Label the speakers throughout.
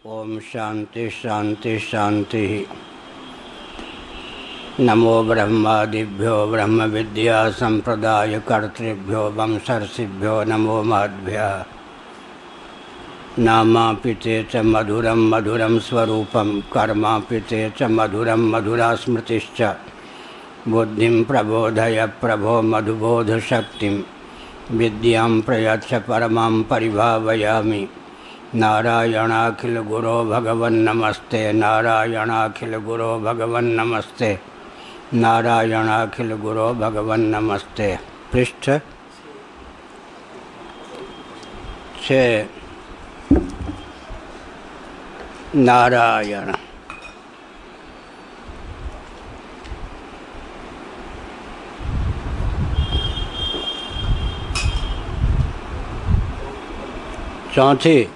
Speaker 1: ओम शांति शांति शांति। नमो ब्रह्मादिभ्यो ब्रह्म विद्या संप्रदाय कर्तृभ्यो वंशर्षिभ्यो नमो महद्भ्यः। नामापिते च मधुरं मधुरं स्वरूपं कर्मापिते च मधुरं मधुरा स्मृतिश्च। बुद्धिं प्रबोधय प्रभो मधुबोधशक्तिं विद्यां प्रयच्छ परमां परिभावयामि। नारायणाखिल गुरो भगवन् नमस्ते। नारायणाखिल गुरो भगवन् नमस्ते। नारायणाखिल गुरो भगवन् नमस्ते। पृष्ठ 6। नारायण। चौथी।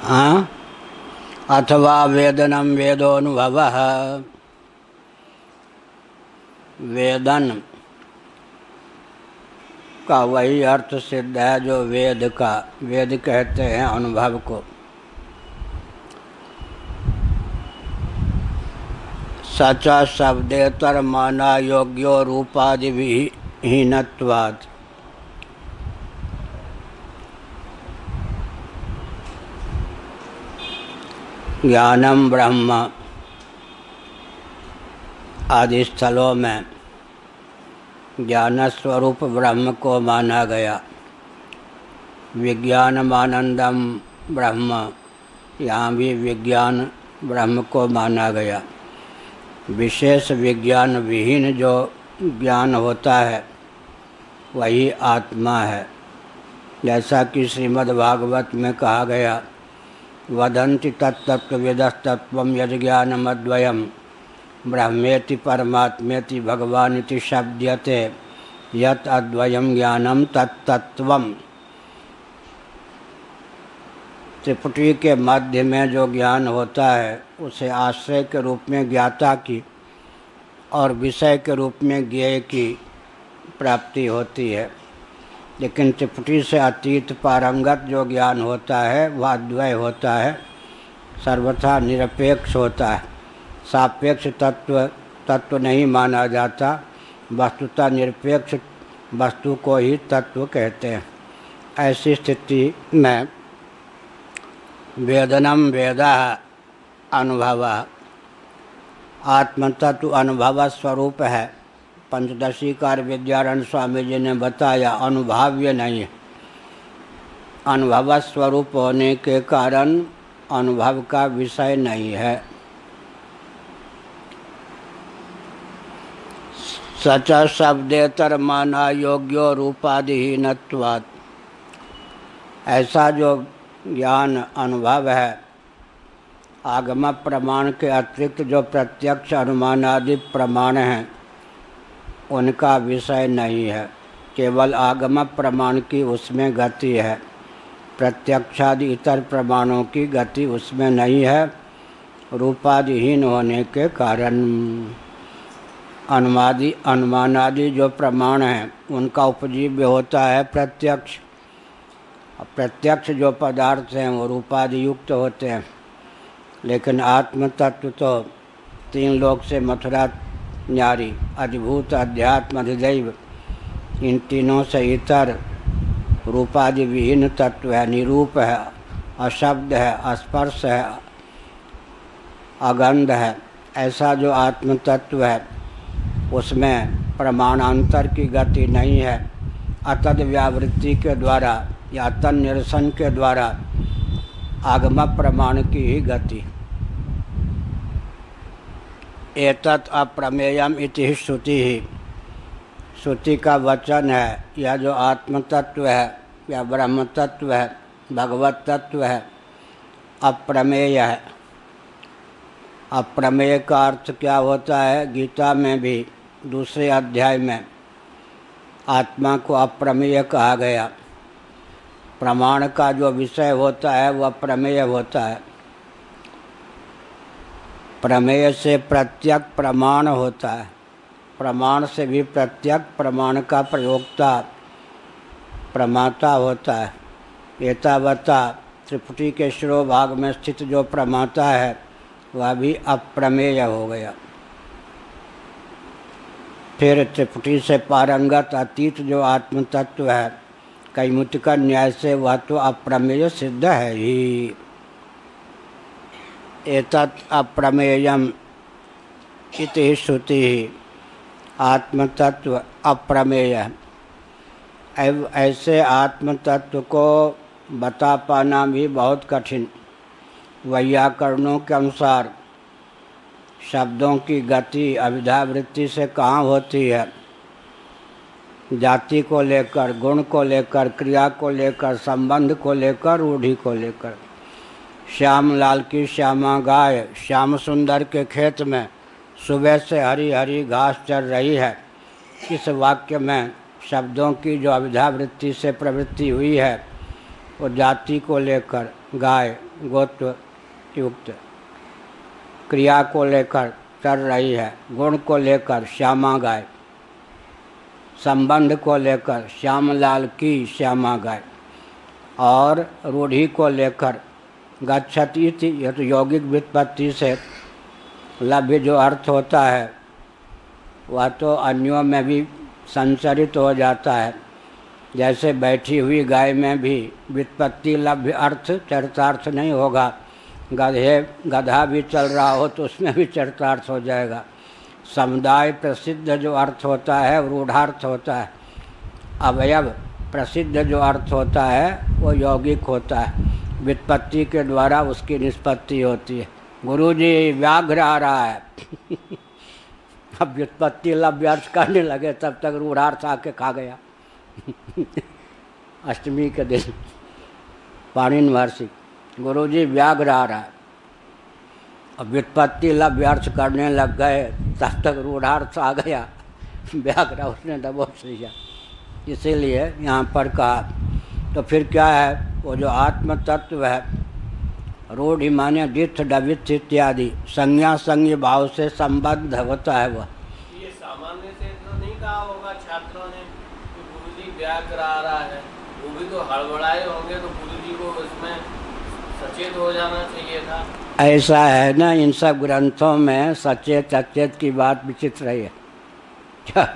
Speaker 1: हाँ, अथवा वेदनम वेदोनुभवः। वेदन का वही अर्थ सिद्ध है जो वेद का। वेद कहते हैं अनुभव को। सचा शब्देतर माना योग्यो रूपादि विहीनत्वात्। ज्ञानम ब्रह्म आदि स्थलों में ज्ञान स्वरूप ब्रह्म को माना गया। विज्ञानमानंदम ब्रह्म, यहाँ भी विज्ञान ब्रह्म को माना गया। विशेष विज्ञान विहीन जो ज्ञान होता है वही आत्मा है। जैसा कि श्रीमद् भागवत में कहा गया, वदन्ति तत्तत्त्वविदस्तत्त्वं यज्ज्ञानमद्वयं ब्रह्मेति परमात्मेति भगवानिति शब्द्यते यत् अद्वयं ज्ञानं तत्तत्त्वम्। त्रिपुटी के मध्य में जो ज्ञान होता है उसे आश्रय के रूप में ज्ञाता की और विषय के रूप में ज्ञेय की प्राप्ति होती है। लेकिन त्रिपुटी से अतीत पारंगत जो ज्ञान होता है वह अद्वय होता है, सर्वथा निरपेक्ष होता है। सापेक्ष तत्व नहीं माना जाता। वस्तुतः निरपेक्ष वस्तु को ही तत्व कहते हैं। ऐसी स्थिति में वेदनम वेदः अनुभवः, आत्मतत्व अनुभव स्वरूप है। पंचदशी कार्य विद्यारण्य स्वामी जी ने बताया, अनुभव्य नहीं है। अनुभव स्वरूप होने के कारण अनुभव का विषय नहीं है। सच शब्देतर माना योग्यो रूपादिहीनत्वात्। ऐसा जो ज्ञान अनुभव है, आगम प्रमाण के अतिरिक्त जो प्रत्यक्ष अनुमानादि प्रमाण हैं उनका विषय नहीं है। केवल आगम प्रमाण की उसमें गति है, प्रत्यक्षादि इतर प्रमाणों की गति उसमें नहीं है। रूपादिहीन होने के कारण अनुमानादि जो प्रमाण हैं उनका उपजीव्य होता है प्रत्यक्ष। प्रत्यक्ष जो पदार्थ हैं वो रूपादि युक्त होते हैं। लेकिन आत्म तत्व तो तीन लोक से मथुरा न्यारी, अधिभूत, अध्यात्म, अधिदैव, इन तीनों से इतर रूपादि विहीन तत्व है। निरूप है, अशब्द है, अस्पर्श है, अगंध है। ऐसा जो आत्म तत्व है उसमें प्रमाणांतर की गति नहीं है। अतद व्यावृत्ति के द्वारा या तन निरसन के द्वारा आगम प्रमाण की ही गति। एतत् अप्रमेयम इति श्रुति ही, श्रुति का वचन है। यह जो आत्म तत्व है या ब्रह्म तत्व है, भगवत तत्व है, अप्रमेय है। अप्रमेय का अर्थ क्या होता है? गीता में भी दूसरे अध्याय में आत्मा को अप्रमेय कहा गया। प्रमाण का जो विषय होता है वह प्रमेय होता है। प्रमेय से प्रत्यक प्रमाण होता है। प्रमाण से भी प्रत्यक प्रमाण का प्रयोक्ता प्रमाता होता है। एतावता त्रिपुटी के शिरोभाग में स्थित जो प्रमाता है वह भी अप्रमेय हो गया। फिर त्रिपुटी से पारंगत अतीत जो आत्म तत्व है कैमुतिका न्याय से वह तो अप्रमेय सिद्ध है ही। एतत् अप्रमेयम इति श्रुति आत्म तत्व अप्रमेय है। ऐसे आत्म तत्व को बता पाना भी बहुत कठिन। वैयाकरणों के अनुसार शब्दों की गति अभिधा वृत्ति से कहाँ होती है? जाति को लेकर, गुण को लेकर, क्रिया को लेकर, संबंध को लेकर, रूढ़ि को लेकर। श्याम लाल की श्यामा गाय श्याम सुंदर के खेत में सुबह से हरी हरी घास चर रही है। इस वाक्य में शब्दों की जो अभिधा वृत्ति से प्रवृत्ति हुई है वो जाति को लेकर गाय गोत्र युक्त, क्रिया को लेकर चर रही है, गुण को लेकर श्यामा गाय, संबंध को लेकर श्यामलाल की श्यामा गाय, और रूढ़ि को लेकर गच्छति थी। यह तो यौगिक व्युत्पत्ति से लभ्य जो अर्थ होता है वह तो अन्यों में भी संचरित हो जाता है। जैसे बैठी हुई गाय में भी व्युत्पत्ति लभ्य अर्थ चरितार्थ नहीं होगा। गधा भी चल रहा हो तो उसमें भी चरितार्थ हो जाएगा। समुदाय प्रसिद्ध जो अर्थ होता है रूढ़ार्थ होता है। अवयव प्रसिद्ध जो अर्थ होता है वो यौगिक होता है। व्युत्पत्ति के द्वारा उसकी निष्पत्ति होती है। गुरुजी व्याघ्र आ रहा है अब व्युत्पत्ति लभ्य अर्थ करने लगे तब तक रूढ़ार्थ आके खा गया अष्टमी के दिन पाणिनि महर्षि गुरुजी व्याघ्र आ रहा है, अब व्युत्पत्ति लभ्य अर्थ करने लग गए तब तक रूढ़ार्थ आ गया, व्याघ्र उसने दबोच लिया। इसीलिए यहाँ पर कहा। तो फिर क्या है? वो जो आत्म तत्व है रूढ़ि माने डिथ डविथ इत्यादि संज्ञा संज्ञ भाव से संबद्ध होता है। वह
Speaker 2: ये सामान्य से तो नहीं कहा होगा छात्रों ने कि गुरुजी व्याघ्र आ रहा है, वो भी तो हड़बड़ाए होंगे, तो गुरुजी को इसमें सचेत हो जाना चाहिए था।
Speaker 1: ऐसा है ना, इन सब ग्रंथों में सचेत अचेत की बात विचित्र है। क्या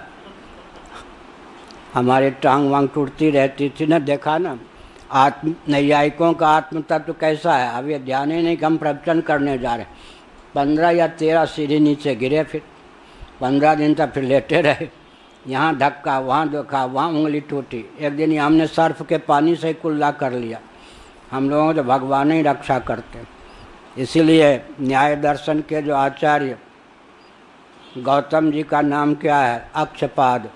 Speaker 1: हमारी टांग वांग टूटती रहती थी ना, देखा ना। आत्म नैयायिकों का आत्म तत्व कैसा है? अब ये ध्यान ही नहीं कि हम प्रवचन करने जा रहे। 15 या 13 सीढ़ी नीचे गिरे, फिर 15 दिन तक फिर लेटे रहे। यहाँ धक्का, वहाँ धक्का, वहाँ उंगली टूटी। एक दिन हमने सर्फ के पानी से कुल्ला कर लिया। हम लोगों तो भगवान ही रक्षा करते। इसीलिए न्याय दर्शन के जो आचार्य गौतम जी का नाम क्या है? अक्षपाद।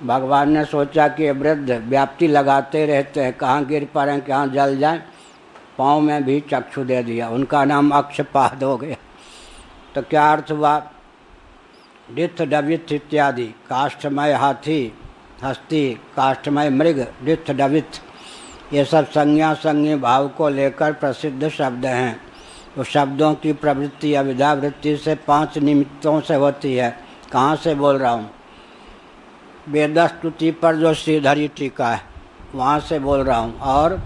Speaker 1: भगवान ने सोचा कि ये वृद्ध व्याप्ति लगाते रहते हैं, कहाँ गिर पड़ें, कहाँ जल जाएं, पाँव में भी चक्षु दे दिया, उनका नाम अक्षपाद हो गया। तो क्या अर्थ हुआ? डिथ डविथ इत्यादि, काष्ठमय हाथी, हस्ती, काष्ठमय मृग, डिथ डविथ, ये सब संज्ञा संज्ञ भाव को लेकर प्रसिद्ध शब्द हैं। तो शब्दों की प्रवृत्ति अविधा वृत्ति से 5 निमित्तों से होती है। कहाँ से बोल रहा हूँ? वेदस्तुति पर जो श्रीधरी टीका है वहाँ से बोल रहा हूँ, और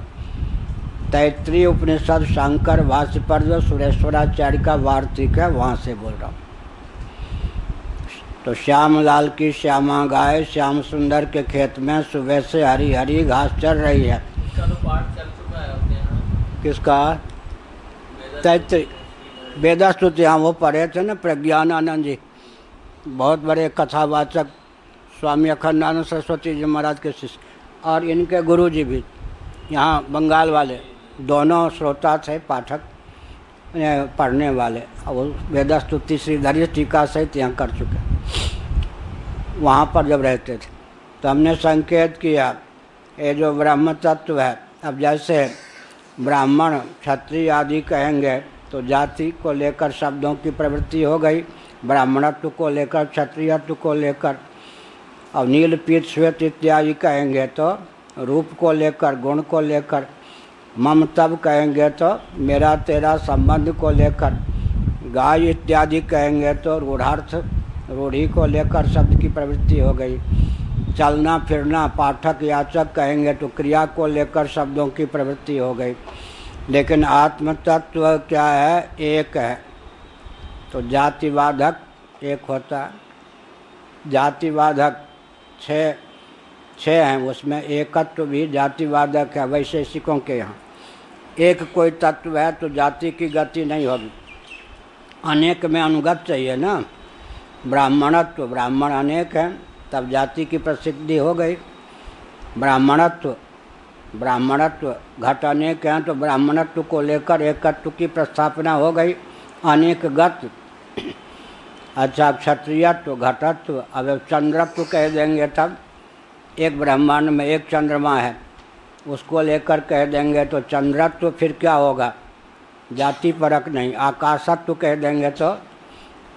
Speaker 1: तैत्रीय उपनिषद शंकर भाष्य पर जो सुरेश्वराचार्य का वार्तिक है वहाँ से बोल रहा हूँ। तो श्यामलाल की श्यामा गाय श्याम सुंदर के खेत में सुबह से हरी हरी घास चल रही है।
Speaker 2: इसका तो पाठ चल चुका है अपने यहाँ।
Speaker 1: किसका? तैत्रीय वेदस्तुति। हाँ, वो पढ़े थे ना प्रज्ञानानंद जी, बहुत बड़े कथावाचक स्वामी अखंडानंद सरस्वती जी महाराज के शिष्य, और इनके गुरु जी भी यहाँ बंगाल वाले, दोनों श्रोता थे, पाठक पढ़ने वाले। और वेदस्तुति श्रीधरी टीका सहित यहाँ कर चुके। वहाँ पर जब रहते थे तो हमने संकेत किया ये जो ब्रह्म तत्व है, अब जैसे ब्राह्मण क्षत्रिय आदि कहेंगे तो जाति को लेकर शब्दों की प्रवृत्ति हो गई, ब्राह्मणत्व को लेकर, क्षत्रियत्व को लेकर। और नील पीत श्वेत इत्यादि कहेंगे तो रूप को लेकर, गुण को लेकर। मम तब कहेंगे तो मेरा तेरा संबंध को लेकर। गाय इत्यादि कहेंगे तो रूढ़ार्थ, रूढ़ी को लेकर शब्द की प्रवृत्ति हो गई। चलना फिरना, पाठक याचक कहेंगे तो क्रिया को लेकर शब्दों की प्रवृत्ति हो गई। लेकिन आत्म तत्व क्या है? एक है। तो जातिवादक एक होता है। जातिवादक छः हैं, उसमें एकत्व भी जातिवादक है वैशेषिकों के यहाँ। एक कोई तत्व है तो जाति की गति नहीं होगी, अनेक में अनुगत चाहिए ना। ब्राह्मणत्व, ब्राह्मण अनेक हैं तब जाति की प्रसिद्धि हो गई। ब्राह्मणत्व घट अनेक हैं तो ब्राह्मणत्व को लेकर एकत्व की प्रस्थापना हो गई, अनेकगत। अच्छा, क्षत्रियत्व घटत्व, अब चंद्रत्व कह देंगे तब एक ब्रह्मांड में एक चंद्रमा है, उसको लेकर कह देंगे तो चंद्रत्व फिर क्या होगा? जाति परक नहीं। आकाशत्व कह देंगे तो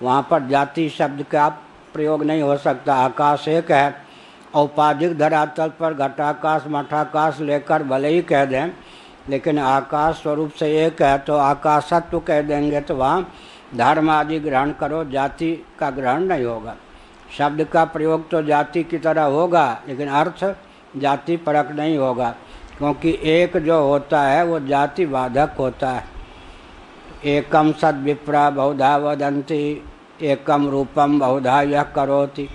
Speaker 1: वहाँ पर जाति शब्द का प्रयोग नहीं हो सकता। आकाश एक है, औपाधिक धरातल पर घटाकाश मठाकाश लेकर भले ही कह दें, लेकिन आकाश स्वरूप से एक है तो आकाशत्व कह देंगे तो वहाँ धर्म आदि ग्रहण करो, जाति का ग्रहण नहीं होगा। शब्द का प्रयोग तो जाति की तरह होगा लेकिन अर्थ जाति परक नहीं होगा, क्योंकि एक जो होता है वो जातिवादक होता है। एकम सद विप्रा बहुधा वदन्ति, एकम रूपम बहुधा यह करोति,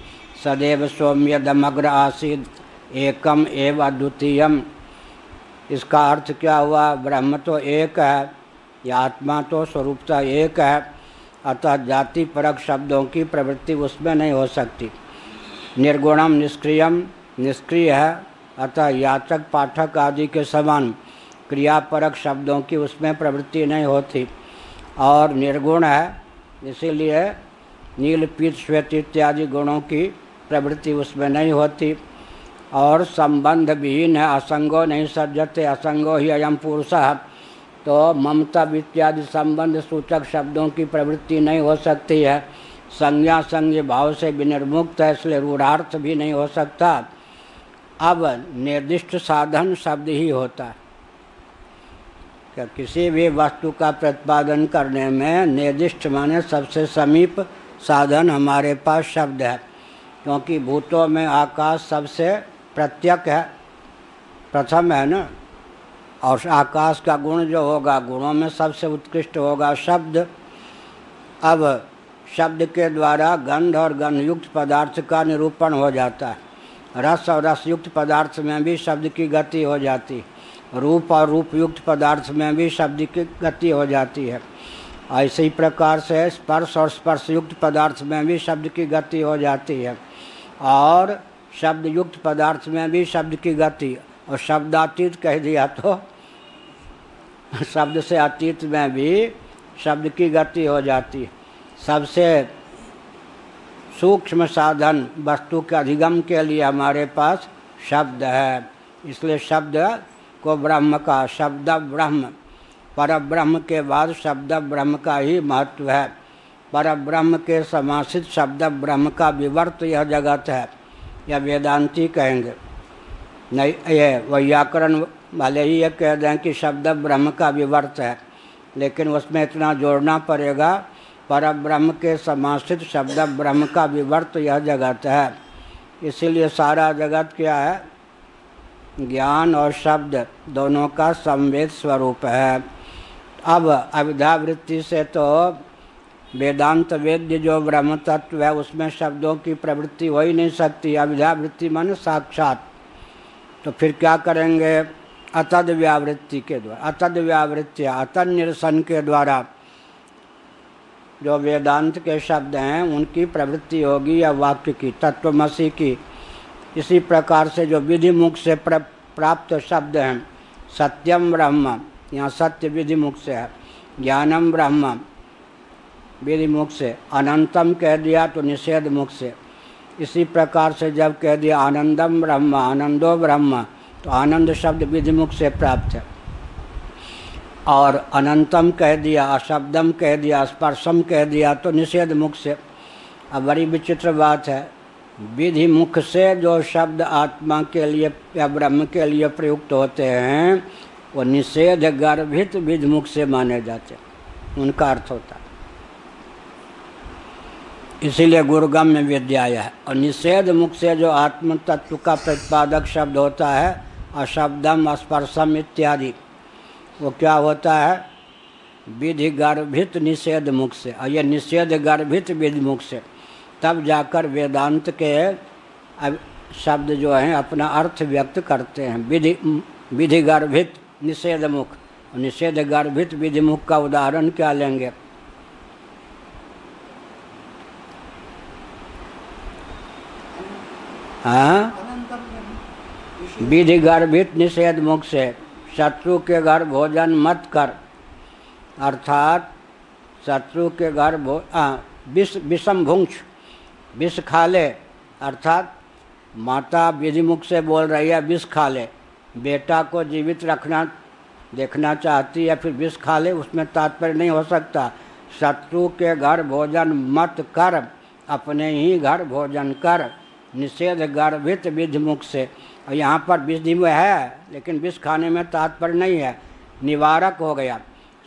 Speaker 1: सदैव सौम्यदमग्र आसीद, एकम एव अद्वितीयम। इसका अर्थ क्या हुआ? ब्रह्म तो एक है, या आत्मा तो स्वरूपता एक है, अतः जाति परक शब्दों की प्रवृत्ति उसमें नहीं हो सकती। निर्गुणम निष्क्रियम, निष्क्रिय है, अतः याचक पाठक आदि के समान क्रियापरक शब्दों की उसमें प्रवृत्ति नहीं होती। और निर्गुण है, इसीलिए नील पीत श्वेत इत्यादि गुणों की प्रवृत्ति उसमें नहीं होती। और संबंध विहीन है, असंगो नहीं सज्जते, असंगो ही अयम पुरुषः, तो ममता इत्यादि संबंध सूचक शब्दों की प्रवृत्ति नहीं हो सकती है। संज्ञा संज्ञ भाव से विनिर्मुक्त है, इसलिए रूढ़ार्थ भी नहीं हो सकता। अब निर्दिष्ट साधन शब्द ही होता है। क्या किसी भी वस्तु का प्रतिपादन करने में निर्दिष्ट माने सबसे समीप साधन हमारे पास शब्द है, क्योंकि भूतों में आकाश सबसे प्रत्यक है, प्रथम है ना। और आकाश का गुण जो होगा, गुणों में सबसे उत्कृष्ट होगा शब्द। अब शब्द के द्वारा गंध और गंधयुक्त पदार्थ का निरूपण हो जाता है। रस और रसयुक्त पदार्थ में भी शब्द की गति हो जाती है, रूप और रूपयुक्त पदार्थ में भी शब्द की गति हो जाती है। ऐसे ही प्रकार से स्पर्श और स्पर्शयुक्त पदार्थ में भी शब्द की गति हो जाती है, और शब्द युक्त पदार्थ में भी शब्द की गति। और शब्दातीत कह दिया तो शब्द से अतीत में भी शब्द की गति हो जाती है। सबसे सूक्ष्म साधन वस्तु के अधिगम के लिए हमारे पास शब्द है, इसलिए शब्द को ब्रह्म का, शब्द ब्रह्म, पर ब्रह्म के बाद शब्द ब्रह्म का ही महत्व है। पर ब्रह्म के समासित शब्द ब्रह्म का विवर्त यह जगत है, यह वेदांती कहेंगे। नहीं, ये वैयाकरण भले ही ये कह दें कि शब्द ब्रह्म का विवर्त है, लेकिन उसमें इतना जोड़ना पड़ेगा, पर ब्रह्म के समासित शब्द ब्रह्म का विवर्त यह जगत है। इसीलिए सारा जगत क्या है? ज्ञान और शब्द दोनों का संवेद स्वरूप है। अब अविद्यावृत्ति से तो वेदांत वेद्य जो ब्रह्म तत्व है उसमें शब्दों की प्रवृत्ति हो ही नहीं सकती। अविद्यावृत्ति माने साक्षात। तो फिर क्या करेंगे? अतद व्यावृत्ति के द्वारा, अतद व्यावृत्ति, अतद निरसन के द्वारा जो वेदांत के शब्द हैं उनकी प्रवृत्ति होगी, या वाक्य की, तत्वमसि की। इसी प्रकार से जो विधि मुख से प्राप्त शब्द हैं, सत्यम ब्रह्म, यहाँ सत्य विधि मुख से है, ज्ञानम ब्रह्म विधि मुख से, अनंतम कह दिया तो निषेध मुख से। इसी प्रकार से जब कह दिया आनंदम ब्रह्म, आनंदो ब्रह्म, तो आनंद शब्द विधि मुख से प्राप्त है। और अनंतम कह दिया, अशब्दम कह दिया, स्पर्शम कह दिया तो निषेध मुख से। अब बड़ी विचित्र बात है, विधि मुख से जो शब्द आत्मा के लिए या ब्रह्म के लिए प्रयुक्त होते हैं वो निषेध गर्भित विधि मुख से माने जाते हैं, उनका अर्थ होता है। इसीलिए गुरुगम्य विद्या है। और निषेध मुख से जो आत्म तत्व का प्रतिपादक शब्द होता है, अशब्दम स्पर्शम इत्यादि, वो क्या होता है? विधि गर्भित निषेध मुख से। और ये निषेध गर्भित विधि मुख से तब जाकर वेदांत के शब्द जो हैं अपना अर्थ व्यक्त करते हैं। विधि गर्भित निषेध मुख। निषेध गर्भित विधि मुख का उदाहरण क्या लेंगे? हाँ, विधि गर्भित निषेध मुख से शत्रु के घर भोजन मत कर, अर्थात शत्रु के घर विषम भुंक्ष, विष खा ले। अर्थात माता विधि मुख से बोल रही है विष खा ले, बेटा को जीवित रखना देखना चाहती है, फिर विष खा ले, उसमें तात्पर्य नहीं हो सकता। शत्रु के घर भोजन मत कर, अपने ही घर भोजन कर। निषेध गर्भित विधि मुख से। और यहाँ पर विधि में है लेकिन विष खाने में तात्पर्य नहीं है, निवारक हो गया।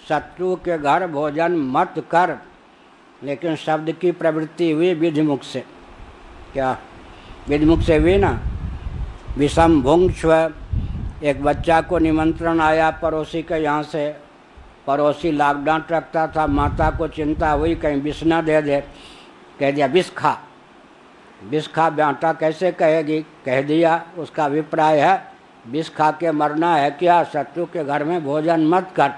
Speaker 1: शत्रु के घर भोजन मत कर, लेकिन शब्द की प्रवृत्ति हुई विधि मुख से। क्या विधि मुख से हुई ना? विषम भुंक्ष्व। एक बच्चा को निमंत्रण आया पड़ोसी के यहाँ से, पड़ोसी लाग डांट रखता था, माता को चिंता हुई कहीं विष न दे दे, कह दिया विष खा। विष खा बेटा कैसे कहेगी? कह दिया। उसका अभिप्राय है विष खा के मरना है क्या? शत्रु के घर में भोजन मत कर।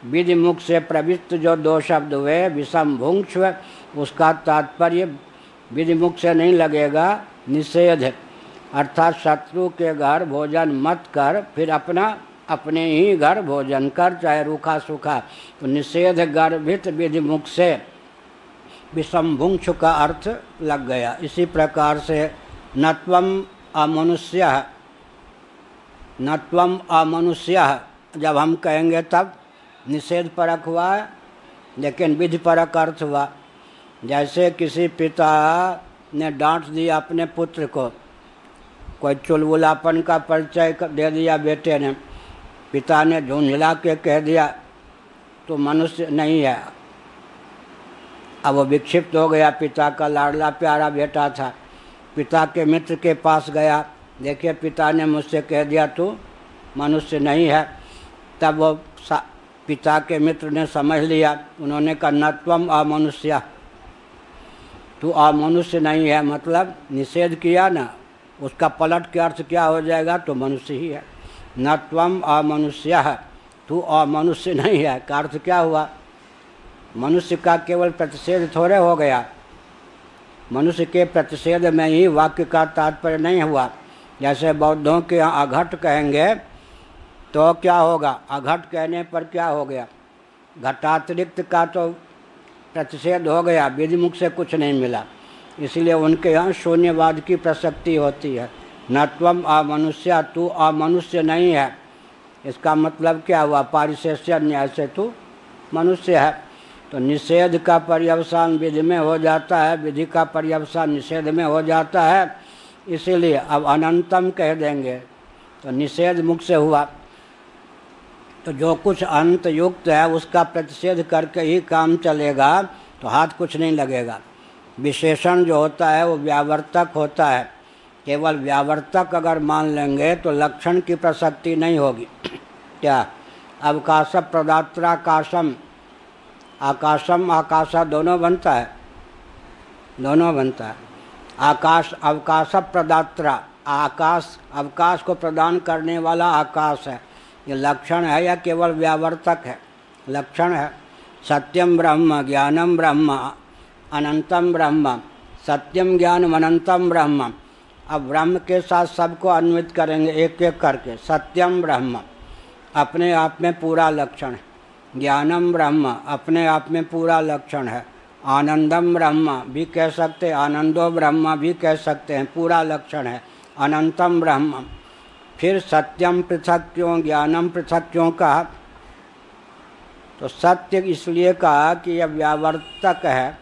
Speaker 1: विधि मुख से प्रवृत्त जो दो शब्द हुए विषम भुंक्ष्व, उसका तात्पर्य विधि मुख से नहीं लगेगा, निषेध। अर्थात शत्रु के घर भोजन मत कर, फिर अपने ही घर भोजन कर, चाहे रूखा सूखा। तो निषेध गर्भित विधि मुख से विषम भुंक्ष का अर्थ लग गया। इसी प्रकार से नत्वम अमनुष्यः, नत्वम अमनुष्यः जब हम कहेंगे तब निषेध परक हुआ, लेकिन विधि परक अर्थ हुआ। जैसे किसी पिता ने डांट दिया अपने पुत्र को, कोई चुलबुलापन का परिचय दे दिया बेटे ने, पिता ने झुंझला के कह दिया तो मनुष्य नहीं है। अब वो विक्षिप्त हो गया, पिता का लाडला प्यारा बेटा था। पिता के मित्र के पास गया, देखिए पिता ने मुझसे कह दिया तू मनुष्य नहीं है। तब वो पिता के मित्र ने समझ लिया, उन्होंने कहा नत्वम अमनुष्य, तू अमनुष्य नहीं है, मतलब निषेध किया ना, उसका पलट के अर्थ क्या हो जाएगा? तो मनुष्य ही है। नत्वम अमनुष्य, तू अमनुष्य नहीं है का अर्थ क्या हुआ? मनुष्य का केवल प्रतिषेध थोड़े हो गया, मनुष्य के प्रतिषेध में ही वाक्य का तात्पर्य नहीं हुआ। जैसे बौद्धों के यहाँ अघट कहेंगे तो क्या होगा? अघट कहने पर क्या हो गया? घटातिरिक्त का तो प्रतिषेध हो गया, विधि मुख से कुछ नहीं मिला, इसलिए उनके यहाँ शून्यवाद की प्रसक्ति होती है। नत्वम अमनुष्य, तू अमनुष्य नहीं है, इसका मतलब क्या हुआ? पारिशेष्य न्याय से तू मनुष्य है। तो निषेध का पर्यवसान विधि में हो जाता है, विधि का पर्यवसान निषेध में हो जाता है, इसीलिए अब अनंतम कह देंगे तो निषेध मुख से हुआ। तो जो कुछ अंत युक्त है उसका प्रतिषेध करके ही काम चलेगा, तो हाथ कुछ नहीं लगेगा। विशेषण जो होता है वो व्यावर्तक होता है, केवल व्यावर्तक अगर मान लेंगे तो लक्षण की प्रसक्ति नहीं होगी। क्या? अवकाश प्रदात्राकाशम, आकाशम आकाशा दोनों बनता है, दोनों बनता है। आकाश अवकाश प्रदात्रा, आकाश अवकाश को प्रदान करने वाला आकाश है, ये लक्षण है या केवल व्यावर्तक है? लक्षण है। सत्यम ब्रह्म, ज्ञानम ब्रह्म, अनंतम ब्रह्म, सत्यम ज्ञानम अनंतम ब्रह्म। अब ब्रह्म के साथ सबको अन्वित करेंगे एक एक करके। सत्यम ब्रह्म अपने आप में पूरा लक्षण है, ज्ञानम ब्रह्म अपने आप में पूरा लक्षण है, आनंदम ब्रह्म भी कह सकते, आनंदो ब्रह्म भी कह सकते हैं, पूरा लक्षण है, अनंतम ब्रह्म। फिर सत्यम पृथक क्यों, ज्ञानम पृथक क्यों कहा? तो सत्य इसलिए कहा कि यह व्यावर्तक है,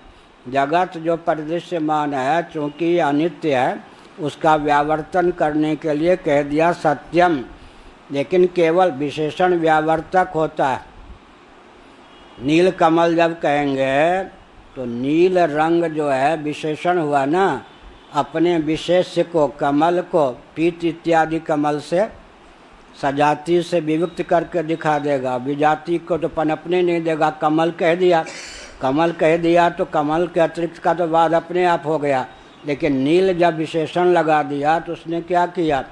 Speaker 1: जगत जो परिदृश्यमान है चूँकि अनित्य है, उसका व्यावर्तन करने के लिए कह दिया सत्यम। लेकिन केवल विशेषण व्यावर्तक होता है। नील कमल जब कहेंगे तो नील रंग जो है विशेषण हुआ ना, अपने विशेष्य को, कमल को पीत इत्यादि कमल से सजाति से विविक्त करके दिखा देगा, विजाति को तो पनपने नहीं देगा। कमल कह दिया तो कमल के अतिरिक्त का तो बाद अपने आप हो गया, लेकिन नील जब विशेषण लगा दिया तो उसने क्या किया,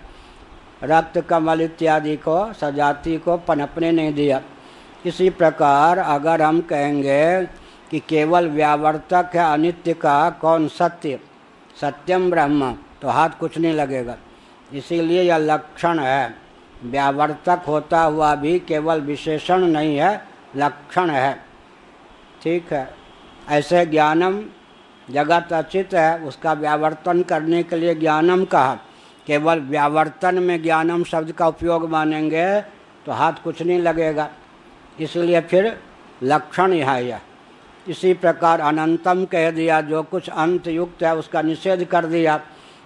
Speaker 1: रक्त कमल इत्यादि को सजाति को पनपने नहीं दिया। इसी प्रकार अगर हम कहेंगे कि केवल व्यावर्तक है अनित्य का कौन सत्य, सत्यम ब्रह्म, तो हाथ कुछ नहीं लगेगा। इसीलिए यह लक्षण है, व्यावर्तक होता हुआ भी केवल विशेषण नहीं है, लक्षण है। ठीक है, ऐसे ज्ञानम जगत अचित है, उसका व्यावर्तन करने के लिए ज्ञानम कहा। केवल व्यावर्तन में ज्ञानम शब्द का उपयोग मानेंगे तो हाथ कुछ नहीं लगेगा, इसलिए फिर लक्षण यहाँ यह। इसी प्रकार अनंतम कह दिया, जो कुछ अंत युक्त है उसका निषेध कर दिया।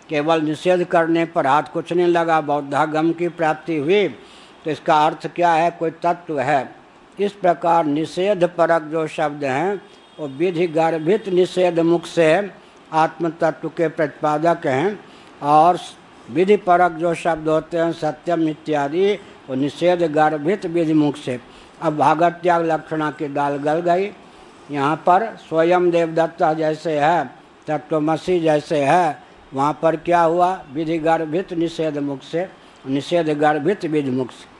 Speaker 1: केवल निषेध करने पर हाथ कुछ नहीं लगा, बौद्धागम की प्राप्ति हुई, तो इसका अर्थ क्या है, कोई तत्व है। इस प्रकार निषेध परक जो शब्द हैं वो विधि गर्भित निषेध मुख से आत्म तत्व के प्रतिपादक हैं, और विधि परक जो शब्द होते हैं सत्यम इत्यादि वो निषेध गर्भित विधि मुख से। अब भागवत त्याग लक्षणा की दाल गल गई। यहाँ पर स्वयं देवदत्ता जैसे है, तत्वमसी जैसे है, वहाँ पर क्या हुआ, विधि गर्भित निषेध मुख से, निषेध गर्भित विधि मुख से।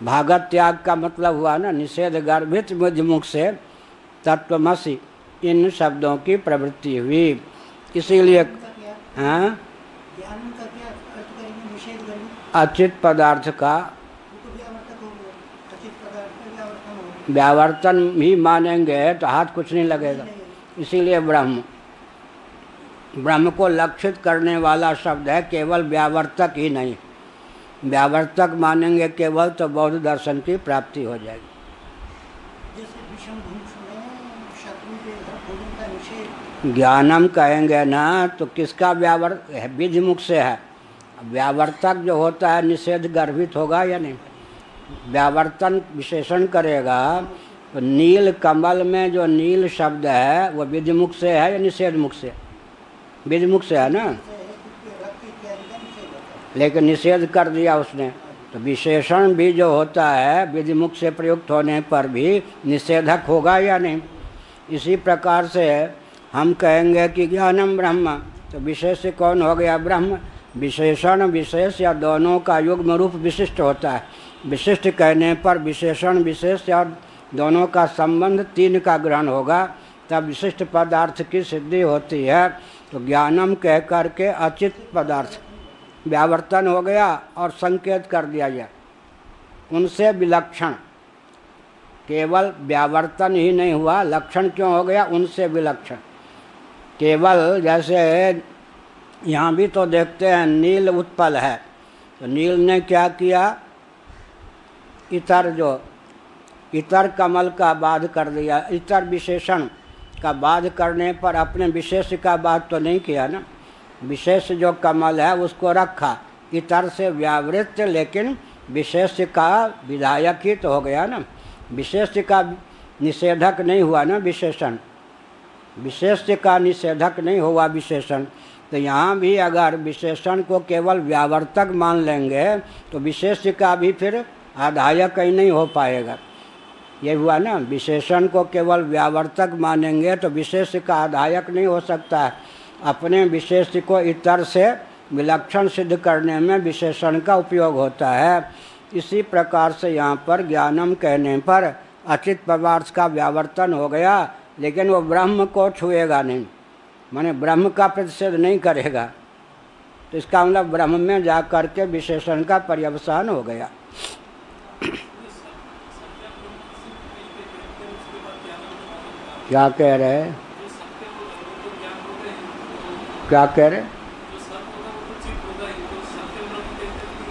Speaker 1: भागवत त्याग का मतलब हुआ ना निषेध गर्भित विधि मुख से तत्वमसी, इन शब्दों की प्रवृत्ति हुई। इसीलिए हाँ, अचित पदार्थ का व्यावर्तन ही मानेंगे तो हाथ कुछ नहीं लगेगा। इसीलिए ब्रह्म को लक्षित करने वाला शब्द है, केवल व्यावर्तक ही नहीं। व्यावर्तक मानेंगे केवल तो बौद्ध दर्शन की प्राप्ति हो जाएगी। ज्ञानम कहेंगे ना तो किसका विधि मुख से है। व्यावर्तक जो होता है निषेध गर्भित होगा या नहीं, व्यावर्तन विशेषण करेगा तो नील कमल में जो नील शब्द है वो विधि मुख से है या निषेध मुख से, विधि मुख से है ना, लेकिन निषेध कर दिया उसने। तो विशेषण भी जो होता है विधि मुख से प्रयुक्त होने पर भी निषेधक होगा या नहीं। इसी प्रकार से हम कहेंगे कि ज्ञानम ब्रह्म, तो विशेष कौन हो गया, ब्रह्म। विशेषण विशेष या दोनों का युग्म रूप विशिष्ट होता है। विशिष्ट कहने पर विशेषण विशेष और दोनों का संबंध तीन का ग्रहण होगा, तब विशिष्ट पदार्थ की सिद्धि होती है। तो ज्ञानम कह करके अचित पदार्थ व्यावर्तन हो गया और संकेत कर दिया गया, उनसे विलक्षण। केवल व्यावर्तन ही नहीं हुआ, लक्षण क्यों हो गया, उनसे विलक्षण। केवल जैसे यहाँ भी तो देखते हैं नील उत्पल है, तो नील ने क्या किया, इतर कमल का बाध कर दिया। इतर विशेषण का बाध करने पर अपने विशेष का बाध तो नहीं किया ना, विशेष जो कमल है उसको रखा, इतर से व्यावृत्त, लेकिन विशेष का विधायक ही तो हो गया ना, विशेष का निषेधक नहीं हुआ ना विशेषण, विशेष का निषेधक नहीं हुआ विशेषण। तो यहाँ भी अगर विशेषण को केवल व्यावर्तक मान लेंगे तो विशेष का भी फिर आधायक ही नहीं हो पाएगा। ये हुआ ना, विशेषण को केवल व्यावर्तक मानेंगे तो विशेष का आधायक नहीं हो सकता है। अपने विशेष को इतर से विलक्षण सिद्ध करने में विशेषण का उपयोग होता है। इसी प्रकार से यहाँ पर ज्ञानम कहने पर अचित पदार्थ का व्यावर्तन हो गया, लेकिन वो ब्रह्म को छुएगा नहीं, माने ब्रह्म का प्रतिषेध नहीं करेगा। तो इसका मतलब ब्रह्म में जा करके विशेषण का पर्यवसान हो गया। क्या कह रहे, क्या कह रहे,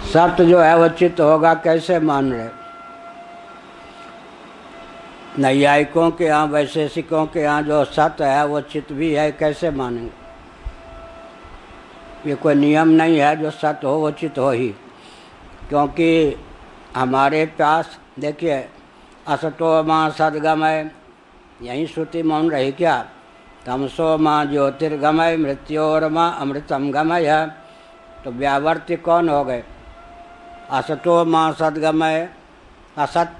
Speaker 1: सत्य जो है वो चित्त होगा, कैसे मान रहे। नैयायिकों के यहाँ, वैशेषिकों के यहाँ जो सत्य है वो चित्त भी है, कैसे मानेंगे। ये कोई नियम नहीं है जो सत्य हो वो चित्त हो ही, क्योंकि हमारे पास देखिए असतो माँ सद्गमय, यही श्रुति मौन रही क्या, तमसो माँ ज्योतिर्गमय मृत्योर माँ अमृतम गमय। तो व्यावर्त्य कौन हो गए, असतो माँ सद्गमय असत,